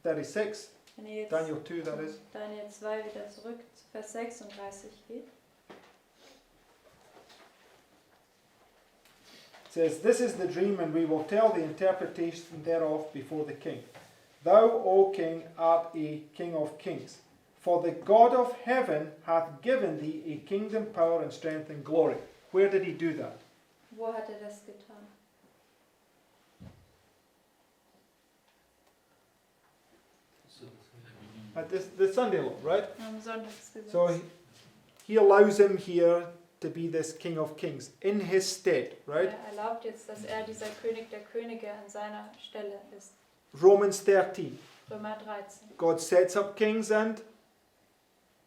36, Wenn ihr jetzt Daniel 2 that is, Daniel 2 wieder zurück zu Vers 36 geht, it says, This is the dream, and we will tell the interpretation thereof before the king. Thou, O king, art a king of kings. For the God of heaven hath given thee a kingdom, power, and strength, and glory. Where did he do that? wo hat er das getan? At the Sunday law, right? Am Sonntagsgesetz. So he allows him here to be this king of kings in his stead, right? Er erlaubt jetzt, dass er dieser König der Könige an seiner Stelle ist. Romans 13. Römer 13. God sets up kings and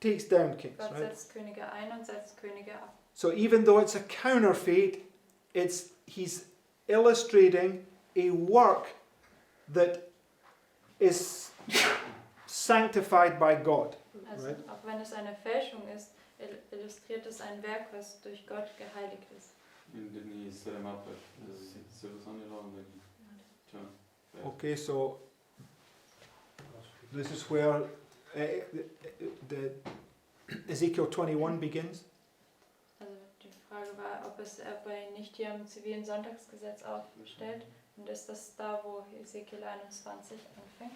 takes down kings, Gott right? setzt Könige ein und setzt Könige ab. So even though it's a counterfeit, he's illustrating a work that is sanctified by God. Also Right. auch wenn es eine Fälschung ist, illustriert es ein Werk, was durch Gott geheiligt ist. And didn't he set him up at the civil Sunday law and then turn back? Okay, so this is where the Ezekiel 21 begins. Also die Frage war, ob er nicht hier im zivilen Sonntagsgesetz aufstellt. Und ist das da, wo Ezekiel 21 anfängt?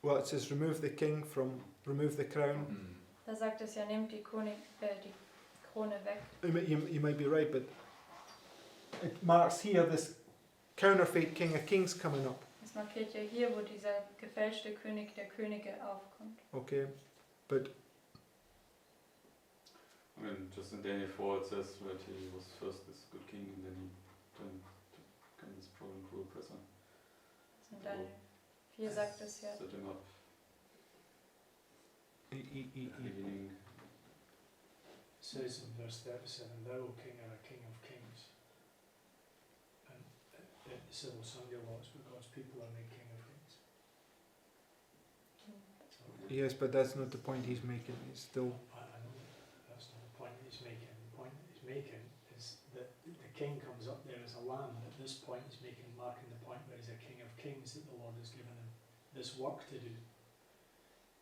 Well, it says remove the crown. Da sagt es ja, nehmt die Krone weg. You might be right, but it marks here this counterfeit king of kings coming up. Das markiert ja hier, wo dieser gefälschte König der Könige aufkommt. Okay, but I mean, just in Daniel 4 it says that he was first this good king and then he turned to become this proud and cruel oppressor. Und dann 4 sagt es ja. Set him up at the beginning. It says in verse 37, Thou, O King, art a King of kings. And the civil Sunday laws, but God's people are made King of kings. yes, but that's not the point he's making. He's still I know that's not the point he's making. The point that he's making is that the king comes up there as a lamb. At this point, he's marking the point where he's a King of kings, that the Lord has given him this work to do.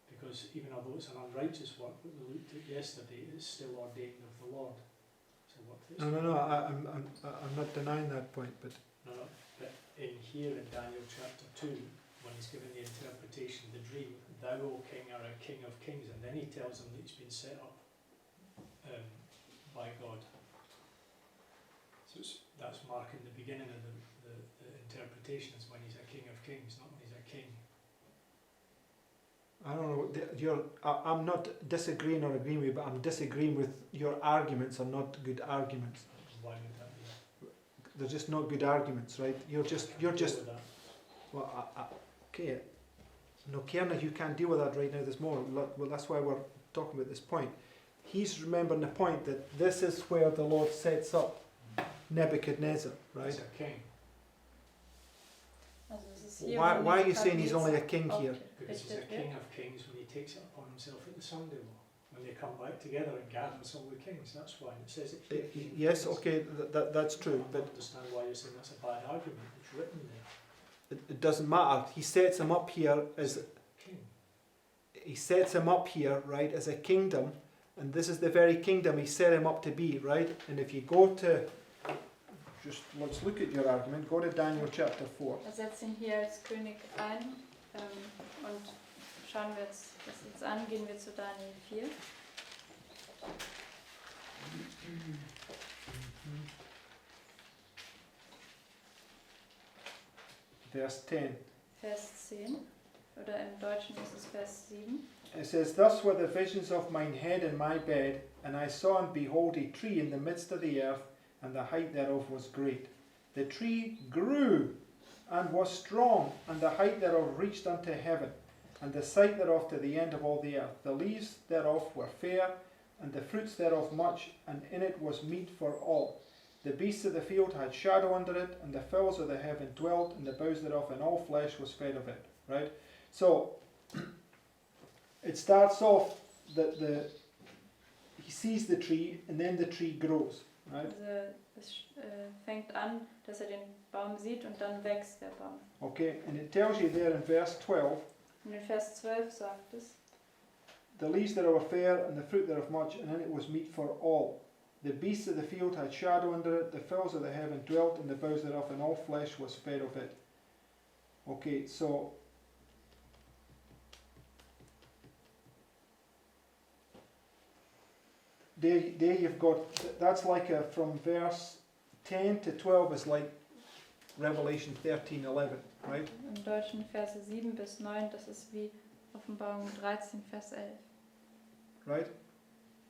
Because even although it's an unrighteous work that we looked at yesterday, it's still ordained of the Lord. It's a work that's no. I'm not denying that point, but No, but in here in Daniel chapter 2, when he's given the interpretation, the dream, Thou, O King, are a King of kings, and then he tells him that he's been set up by God. So that's marking the beginning of the interpretation, is when he's a King of kings, not when he's a king. I don't know. I'm not disagreeing or agreeing with you, but I'm disagreeing with your arguments are not good arguments. Why would that be? They're just not good arguments, right? You're just Deal with that. well, okay. No, Kierna, you can't deal with that right now this moment. Well, that's why we're talking about this point. He's remembering the point that this is where the Lord sets up Nebuchadnezzar, right? He's a king. Also es ist hier, Why wo are you saying he's Nebukadnezar only a king here? Because he's a aufgerichtet wird. king of kings when he takes it upon himself at the Sunday law. When they come back together and gathers all the kings, that's why. And it says it here. King of Yes, kings. okay, that's true, I but don't understand why you're saying that's a bad argument. It's written there. it doesn't matter. He sets him up here as King. he sets him up here, right, as a kingdom, and this is the very kingdom he set him up to be, right? And if you go to, let's look at your argument. Go to Daniel chapter 4. Setzt ihn hier als König ein und schauen wir uns das jetzt an. Gehen wir zu Daniel 4. Vers 10. Vers 10. Oder im Deutschen ist es Vers 7. It says, Thus were the visions of mine head in my bed, and I saw and behold a tree in the midst of the earth, and the height thereof was great. The tree grew and was strong, and the height thereof reached unto heaven, and the sight thereof to the end of all the earth. The leaves thereof were fair, and the fruits thereof much, and in it was meat for all. The beasts of the field had shadow under it, and the fowls of the heaven dwelt in the boughs thereof, and all flesh was fed of it. Right? So, it starts off that he sees the tree, and then the tree grows. Right? Also es fängt an, dass den Baum sieht und dann wächst der Baum. Okay, and it tells you there in verse 12, Und in Vers 12 sagt es, the leaves thereof were fair, and the fruit thereof much, and in it was meat for all. The beasts of the field had shadow under it, the fowls of the heaven dwelt in the boughs thereof, and all flesh was fed of it. Okay, so there you've got, that's like from verse 10 to 12 is like Revelation 13:11, right? im Deutschen Verse 7 bis 9, das ist wie Offenbarung 13, Vers 11. Right?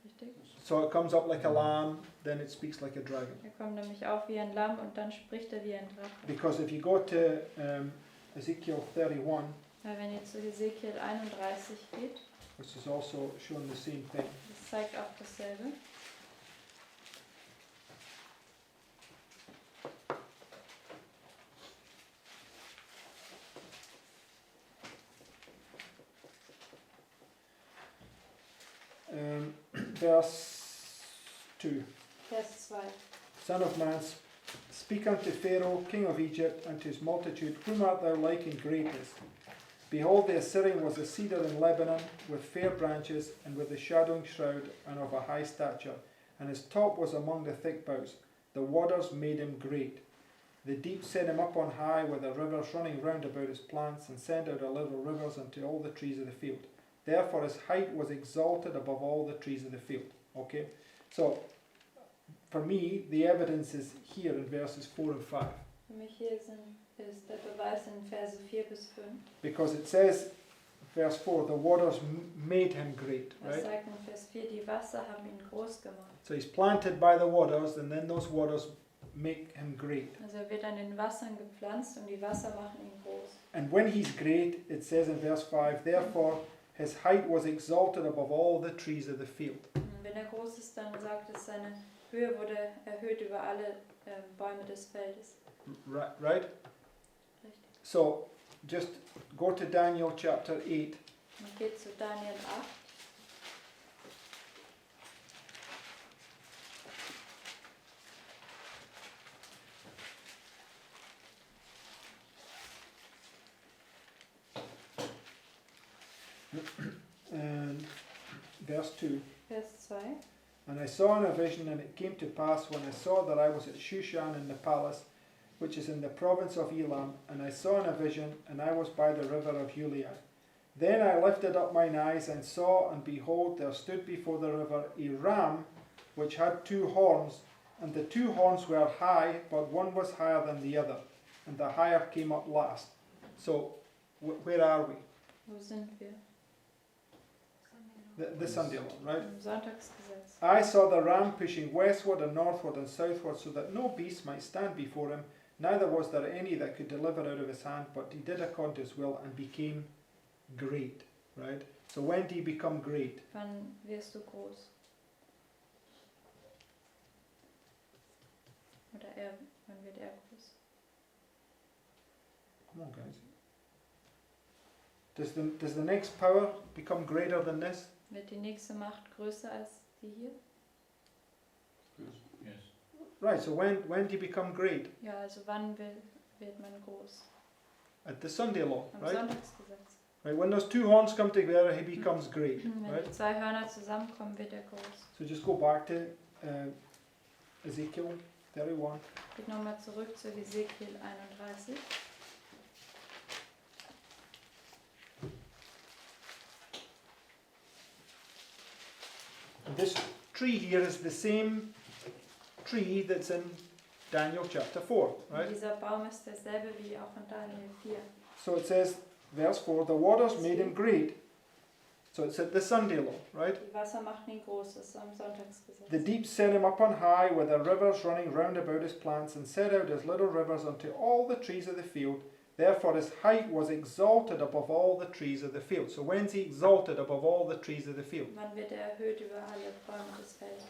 Richtig? So it comes up like a lamb, then it speaks like a dragon. Er kommt nämlich auf wie ein Lamm und dann spricht er wie ein Drache. Because if you go to Ezekiel 31, Weil wenn ihr zu Hesekiel 31 geht, which is also showing the same thing, das zeigt auch dasselbe. verse 2. Vers 2. Son of man, speak unto Pharaoh, king of Egypt, and to his multitude, whom art thou like in greatness? Behold, the Assyrian was a cedar in Lebanon, with fair branches, and with a shadowing shroud, and of a high stature, and his top was among the thick boughs. The waters made him great. The deep set him up on high, with the rivers running round about his plants, and sent out a little rivers unto all the trees of the field. Therefore his height was exalted above all the trees of the field. Okay? So, for me, the evidence is here in verses 4 and 5. Für mich hier ist der Beweis in Verse 4 bis 5. Because it says, verse 4, the waters made him great, Das right? sagt in Vers 4, die Wasser haben ihn groß gemacht. So he's planted by the waters, and then those waters make him great. Also er wird an den Wassern gepflanzt und die Wasser machen ihn groß. And when he's great, it says in verse 5, therefore his height was exalted above all the trees of the field. Und wenn er groß ist, dann sagt es, seine Höhe wurde erhöht über alle Bäume des Feldes. Right? Richtig. So just go to Daniel chapter 8. Und geht zu Daniel 8. And verse 2. Vers 2. And I saw in a vision, and it came to pass when I saw that I was at Shushan in the palace, which is in the province of Elam, and I saw in a vision, and I was by the river of Ulai. Then I lifted up mine eyes and saw, and behold, there stood before the river a ram, which had 2 horns, and the 2 horns were high, but one was higher than the other, and the higher came up last. So, where are we? Wo sind wir? The Sunday law, right? Im Sonntagsgesetz. I saw the ram pushing westward and northward and southward so that no beast might stand before him, neither was there any that could deliver out of his hand, but he did according to his will and became great, right? So when do you become great? Wann wirst du groß? Oder wann wird er groß? Come on, guys. Does the next power become greater than this? Wird die nächste Macht größer als die hier? Yes. Right, so when do you become great? Ja, also wann wird man groß? At the Sunday law, Am right? Sonntagsgesetz. Right, when those two horns come together, he becomes great, Wenn right? die zwei Hörner zusammenkommen, wird er groß. So just go back to Ezekiel 31. Geht nochmal zurück zu Ezekiel 31. And this tree here is the same tree that's in Daniel chapter 4, right? Dieser Baum ist derselbe wie auch in Daniel 4. So it says, verse 4, the waters made him great. So it's at the Sunday law, right? Die Wasser machten ihn groß, das ist am Sonntagsgesetz. The deep set him up on high, with the rivers running round about his plants, and set out his little rivers unto all the trees of the field. Therefore his height was exalted above all the trees of the field. So when's he exalted above all the trees of the field? Wann wird er erhöht über alle Bäume des Feldes?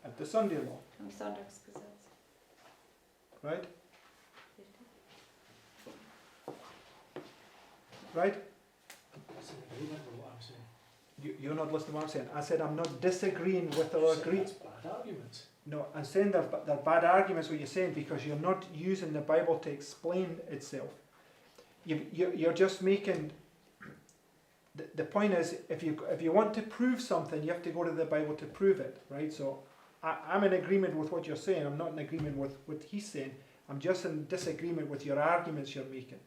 At the Sunday law, Am Sonntagsgesetz. right? Richtig. Right? That's in agreement with what I'm saying. You're not listening to what I'm saying. I said I'm not disagreeing with or So agreeing. that's bad arguments. No, I'm saying they're bad arguments what you're saying because you're not using the Bible to explain itself. You're just making... The point is, if you want to prove something, you have to go to the Bible to prove it, right? So I'm in agreement with what you're saying. I'm not in agreement with what he's saying. I'm just in disagreement with your arguments you're making.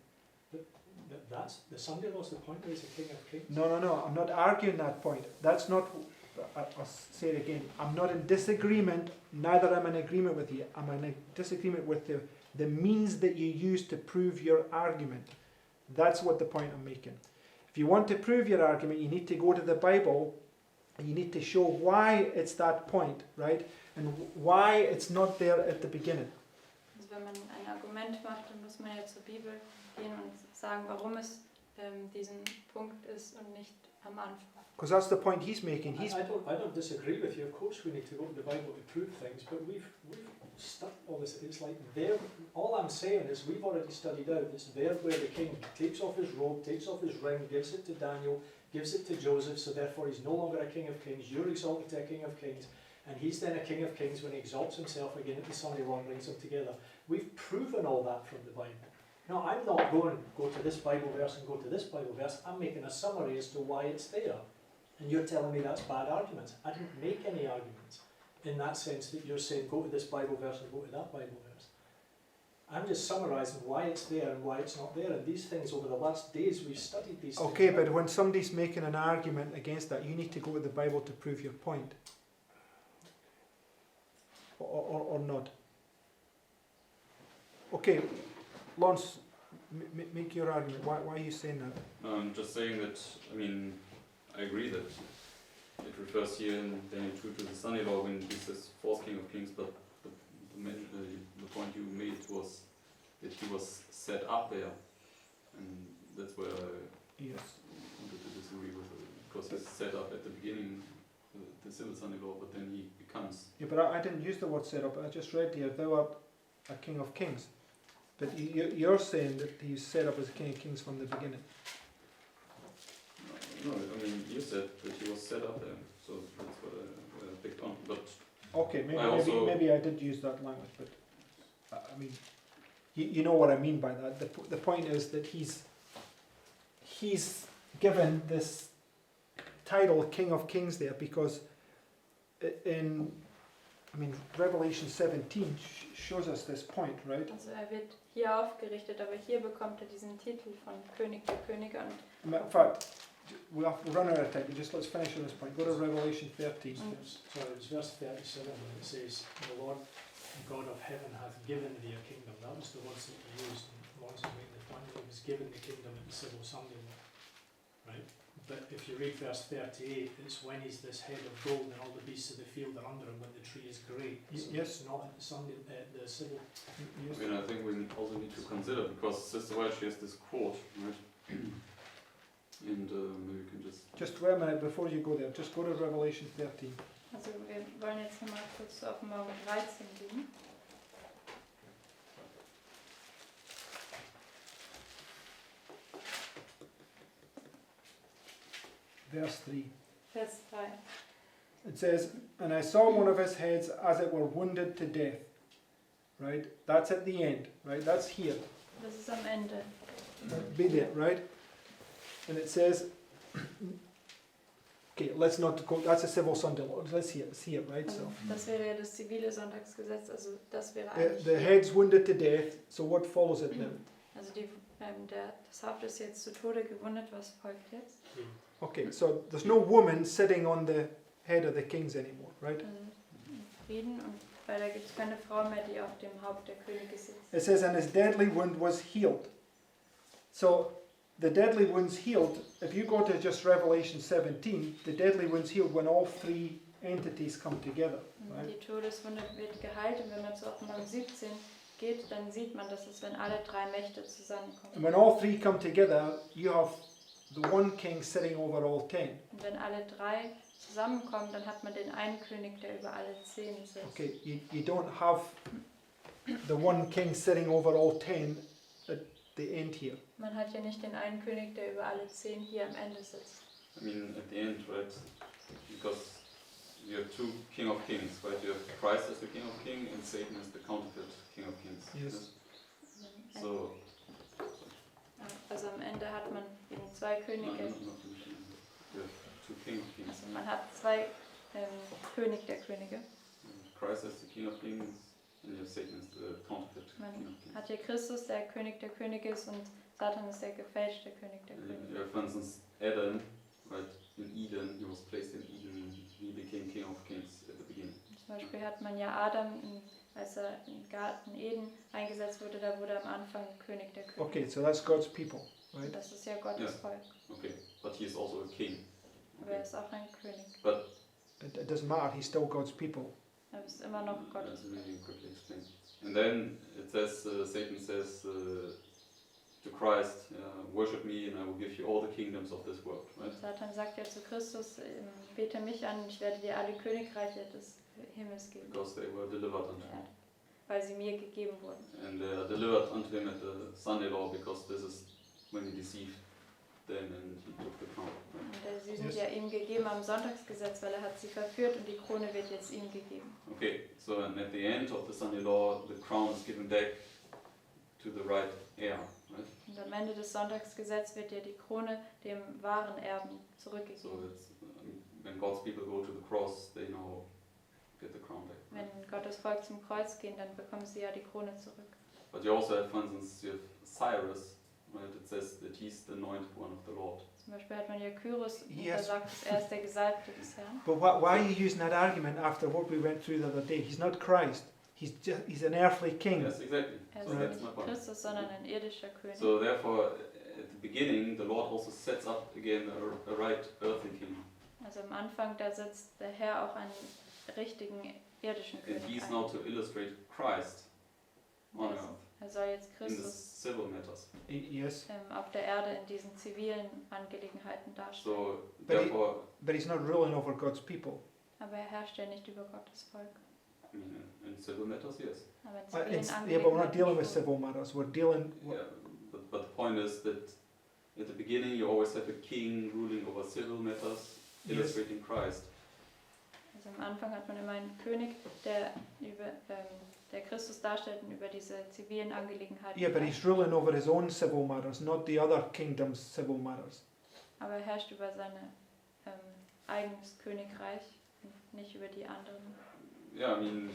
That's the Sunday law's the point where he's a king of kings. No, I'm not arguing that point. That's not... I'll say it again. I'm not in disagreement, neither am I in agreement with you. I'm in disagreement with the means that you use to prove your argument. That's what the point I'm making. If you want to prove your argument, you need to go to the Bible and you need to show why it's that point, right? And why it's not there at the beginning. Also wenn man ein Argument macht, dann muss man ja zur Bibel gehen und sagen, warum es diesen Punkt ist und nicht am Anfang. Because that's the point he's making. I don't disagree with you. Of course, we need to go to the Bible to prove things, but we've stuck all this. It's like there. All I'm saying is we've already studied out. It's there where the king takes off his robe, takes off his ring, gives it to Daniel, gives it to Joseph. So therefore, he's no longer a king of kings. You're exalted to a king of kings, and he's then a king of kings when he exalts himself again at the Sunday law and brings them together. We've proven all that from the Bible. No, I'm not going go to this Bible verse and go to this Bible verse. I'm making a summary as to why it's there. And you're telling me that's bad arguments. I didn't make any arguments in that sense that you're saying go to this Bible verse and go to that Bible verse. I'm just summarising why it's there and why it's not there. And these things over the last days we've studied these things. Okay, but when somebody's making an argument against that, you need to go to the Bible to prove your point. Or not. Okay, Lawrence, make your argument. Why are you saying that? No, I'm just saying that, I mean, I agree that it refers here in Daniel 2 to the Sunday law when he says fourth king of kings, but the point you made was that he was set up there, and that's where I Yes. wanted to disagree with it, because he's set up at the beginning, the civil Sunday law, but then he becomes. Yeah, but I didn't use the word set up. I just read here, thou art a king of kings. But you're saying that he's set up as a king of kings from the beginning. No, I mean, you said that he was set up there, so that's what I picked on. But Okay, I maybe I did use that language, but I mean, you know what I mean by that. The point is that he's given this title King of Kings there because in Revelation 17 shows us this point, right? Also wird hier aufgerichtet, aber hier bekommt diesen Titel von König der Könige. Und In fact, we're running out of time. Just let's finish on this point. Go to Revelation 13. So it's verse 37 when it says, the Lord God of heaven hath given thee a kingdom. That was the words that he used. And once he made the point, he was given the kingdom at the civil Sunday law. Right? But if you read verse 38, it's when he's this head of gold and all the beasts of the field are under him when the tree is great. So Yes. it's not at the Sunday, the civil. Yes. I mean, I think we also need to consider, because Sister White, she has this quote, right? And maybe you can Just wait a minute before you go there. Just go to Revelation 13. Also wir wollen jetzt nochmal kurz zu Offenbarung 13 gehen. Verse 3. Vers 3. It says, and I saw one of his heads as it were wounded to death. Right? That's at the end. Right? That's here. Das ist am Ende. Be there, right? And it says, okay, let's not go, that's a civil Sunday law. Let's see it, right? Also, So das wäre ja das zivile Sonntagsgesetz, also das wäre eigentlich... the head's wounded to death, so what follows it now? Also das Haupt ist jetzt zu Tode gewundet, was folgt jetzt? Okay, so there's no woman sitting on the head of the kings anymore, right? Frieden, und weil da gibt es keine Frau mehr, die auf dem Haupt der Könige sitzt. It says, and his deadly wound was healed. So the deadly wound's healed. If you go to just Revelation 17, the deadly wound's healed when all three entities come together, right? Die Todeswunde wird geheilt, und wenn man zu Offenbarung 17 geht, dann sieht man, dass es, wenn alle drei Mächte zusammenkommen. And when all three come together, you have the one king sitting over all 10. Und wenn alle drei zusammenkommen, dann hat man den einen König, der über alle 10 sitzt. Okay, you don't have the one king sitting over all 10 at the end here. Man hat ja nicht den einen König, der über alle 10 hier am Ende sitzt. I mean, at the end, right? Because you have two King of Kings, right? You have Christ as the King of Kings and Satan as the counterfeit King of Kings. Yes. So, Also am Ende hat man eben zwei Könige. you have two King of Kings. Also man hat zwei König der Könige. Christ as the King of Kings and you have Satan as the counterfeit Man King of Kings. hat hier Christus, der König der Könige ist, und Satan ist der gefälschte König der You Könige. have, for instance, Adam, right? In Eden, he was placed in Eden. He became King of Kings at the beginning. Zum Beispiel hat man ja Adam, als er im Garten Eden eingesetzt wurde, da wurde er am Anfang König der Könige. Okay, so that's God's people, right? Das ist ja Gottes Ja. Volk. Okay, but he is also a king. Aber er ist auch ein König. But It doesn't matter, he's still God's people. Er ist immer noch Gottes Let Volk. me quickly explain. And then it says, Satan says to Christ, worship me and I will give you all the kingdoms of this world, right? Satan sagt ja zu Christus, bete mich an, ich werde dir alle Königreiche des Himmels geben. Because they were delivered unto him. Weil sie mir gegeben wurden. And they are delivered unto him at the Sunday law because this is when he deceived them and he took the crown. Right? Und sie sind Yes. ja ihm gegeben am Sonntagsgesetz, weil er hat sie verführt, und die Krone wird jetzt ihm gegeben. Okay, so and at the end of the Sunday law, the crown is given back to the right heir, right? Und am Ende des Sonntagsgesetzes wird ja die Krone dem wahren Erben So zurückgegeben. it's when God's people go to the cross, they now get the crown back. Wenn Gottes Volk zum Kreuz gehen, dann bekommen sie ja die Krone zurück. But you also have, for instance, you have Cyrus, right? It says that he's the anointed one of the Lord. Zum Beispiel hat man ja Kyros, und Yes. da sagt es, er ist der Gesalbte des Herrn. But why are you using that argument after what we went through the other day? He's not Christ, he's an earthly king. Yes, exactly. Er So ist that's my nicht point. Christus, sondern ein irdischer König. So therefore, at the beginning, the Lord also sets up again a right earthly king. Also am Anfang, da setzt der Herr auch einen richtigen irdischen And König he's ein. now to illustrate Christ on Yes. earth Er soll jetzt in the Christus civil matters. Yes, auf der Erde in diesen zivilen Angelegenheiten darstellen. So But he- therefore, but he's not ruling over God's people. Aber er herrscht ja nicht über Gottes Volk. I mean, in civil matters, yes. Aber in Uh, zivilen yeah, but we're not Angelegenheiten dealing with schon. civil matters, we're dealing Yeah, but the point is that at the beginning you always have a king ruling over civil matters, Yes. illustrating Christ. Also am Anfang hat man immer einen König, der der Christus darstellt und über diese zivilen Angelegenheiten. Yeah, but herrscht. he's ruling over his own civil matters, not the other kingdom's civil matters. Aber er herrscht über sein eigenes Königreich und nicht über die anderen. Yeah, I mean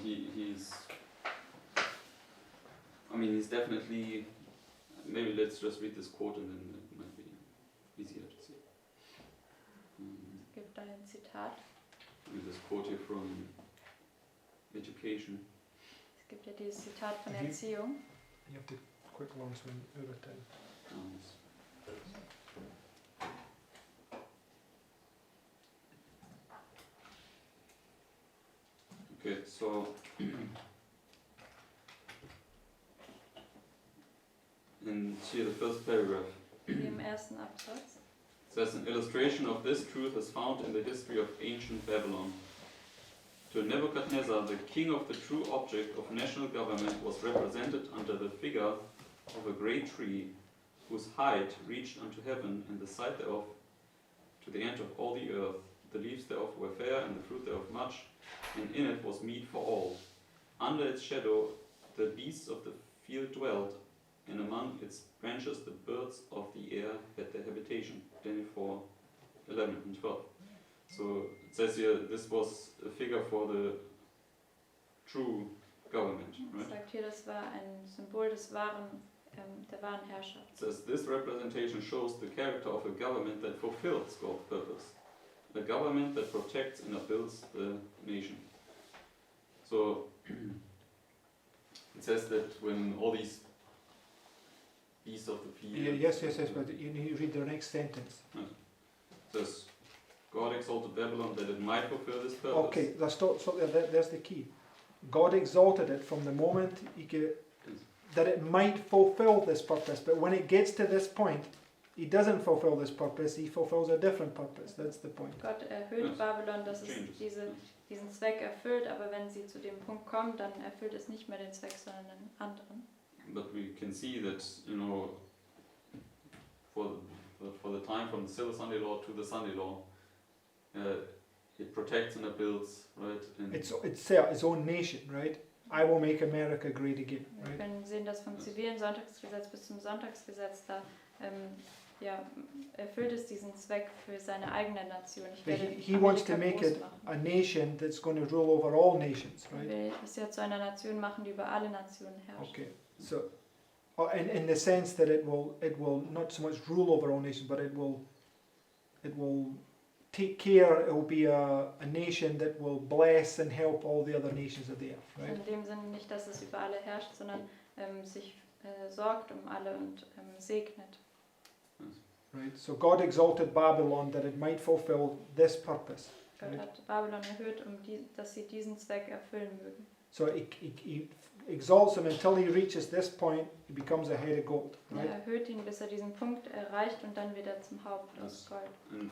he's definitely. Maybe let's just read this quote and then it might be easier to see. Es gibt da ein Zitat. I mean, this quote here from Education. Es gibt ja dieses Zitat von Mhm. Erziehung. You have to quick long swing out of time. Okay, so in here the first paragraph Wie im ersten Absatz. says an illustration of this truth is found in the history of ancient Babylon. To Nebuchadnezzar, the king of the true object of national government was represented under the figure of a great tree, whose height reached unto heaven, and the side thereof to the end of all the earth. The leaves thereof were fair, and the fruit thereof much, and in it was meat for all. Under its shadow the beasts of the field dwelt, and among its branches the birds of the air had their habitation. Daniel 4:11 and 12. So it says here this was a figure for the true government, Es right? sagt hier, das war ein Symbol der wahren Herrschaft. It says this representation shows the character of a government that fulfills God's purpose. A government that protects and upbuilds the nation. So it says that when all these beasts of the field, Yes, but you read the next sentence. it says God exalted Babylon that it might fulfill this purpose. Okay, there's the key. God exalted it from the moment that it might fulfill this purpose, but when it gets to this point, he doesn't fulfill this purpose, he fulfills a different purpose. That's the point. Gott erhöht Yes. Babylon, dass es Changes. diesen Zweck erfüllt, aber wenn sie zu dem Punkt kommt, dann erfüllt es nicht mehr den Zweck, sondern einen anderen. But we can see that, you know, for the time from the Silver Sunday Law to the Sunday Law, it protects and upbuilds, right? And It's its own nation, right? I will make America great again, Wir right? können sehen, dass vom zivilen Sonntagsgesetz bis zum Sonntagsgesetz da erfüllt es diesen Zweck für seine eigene Nation. Ich But werde he wants to Amerika make groß it machen. a nation that's going to rule over all nations, Er right? will es ja zu einer Nation machen, die über alle Nationen herrscht. Okay, so in the sense that it will not so much rule over all nations, but it will take care. It will be a nation that will bless and help all the other nations of the earth, right? In dem Sinne nicht, dass es über alle herrscht, sondern sich sorgt um alle und segnet. Right. So God exalted Babylon that it might fulfill this purpose. Gott Right. hat Babylon erhöht, dass sie diesen Zweck erfüllen mögen. So he exalts him until he reaches this point. He becomes a head of gold. Er Right. erhöht ihn, bis er diesen Punkt erreicht und dann wird er zum Haupt aus Yes. Gold. And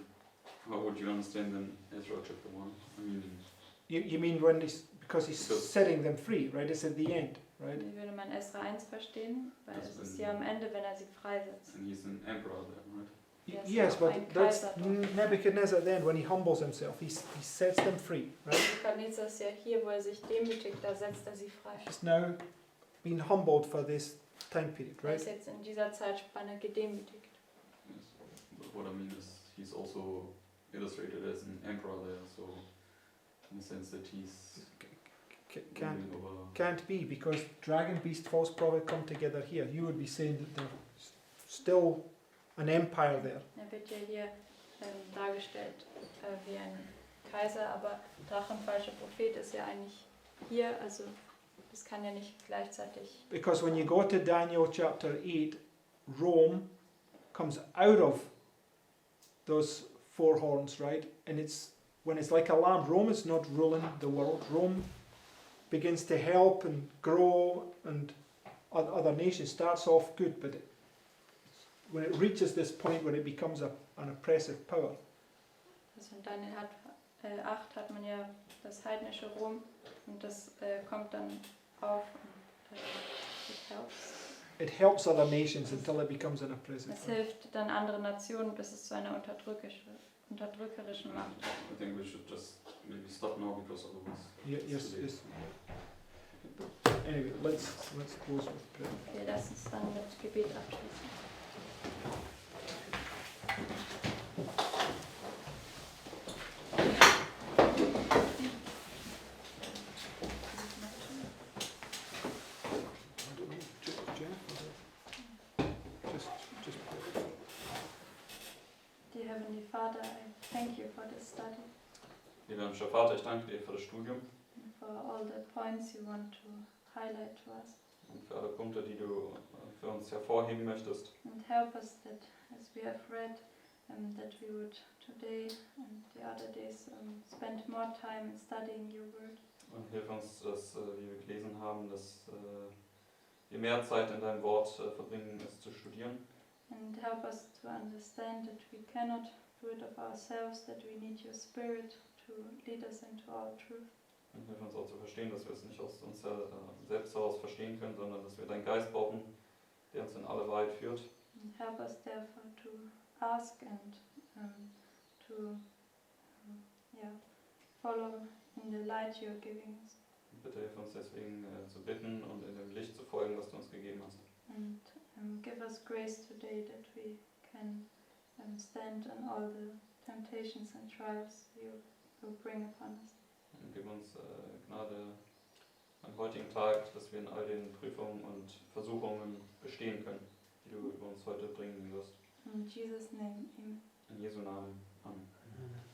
how would you understand then Ezra chapter 1? I mean, You mean when because he's setting them free, right? It's at the end, right? Wie würde man Esra 1 verstehen? Weil Das es ist ist ja am Ende, wenn er sie freisetzt. and he's an emperor there, right? Yes, Yes, but ein that's Kaiser. Nebuchadnezzar then when he humbles himself. He sets them free, right? Nebukadnezar ist ja hier, wo er sich demütigt, da setzt er sie frei. He's now been humbled for this time period, Er right? ist jetzt in dieser Zeitspanne gedemütigt. Yes. But what I mean is he's also illustrated as an emperor there, so in the sense that he's ruling over. Can't be, because dragon, beast, false prophet come together here. You would be saying that there's still an empire there. Er wird ja hier dargestellt wie ein Kaiser, aber Drachenfalscher Prophet ist ja eigentlich hier, also das kann ja nicht gleichzeitig. Because when you go to Daniel chapter 8, Rome comes out of those four horns, right? And when it's like a lamb, Rome is not ruling the world. Rome begins to help and grow, and other nations. Starts off good, but when it reaches this point where it becomes an oppressive power, Also in Daniel 8 hat man ja das heidnische Rom und das kommt dann auf und it helps other nations until it becomes an oppressive es power. hilft dann andere Nationen, bis es zu einer unterdrückerischen Macht wird. I think we should just maybe stop now because otherwise. Yes, yes. Anyway, let's close with prayer. Okay, lass uns dann mit Gebet abschließen. Dear Heavenly Father, I thank you for this study Lieber himmlischer Vater, ich danke dir für das Studium and for all the points you want to highlight to us. und für alle Punkte, die du für uns hervorheben möchtest. And help us that, as we have read, that we would today and the other days spend more time in studying your word. Und hilf hilf uns, dass, wie wir gelesen haben, dass wir mehr Zeit in deinem Wort verbringen, es zu studieren. And help us to understand that we cannot do it of ourselves, that we need your Spirit to lead us into all truth. Und hilf uns auch zu verstehen, dass wir es nicht aus uns selbst heraus verstehen können, sondern dass wir deinen Geist brauchen, der uns in alle Wahrheit führt. And help us therefore to ask and to follow in the light you are giving us. Und bitte hilf uns deswegen zu bitten und in dem Licht zu folgen, was du uns gegeben hast. And give us grace today that we can stand on all the temptations and trials you will bring upon us. Und gib uns Gnade am heutigen Tag, dass wir in all den Prüfungen und Versuchungen bestehen können, die du über uns heute bringen wirst. In Jesus' name, amen. In Jesu Namen. Amen. Amen.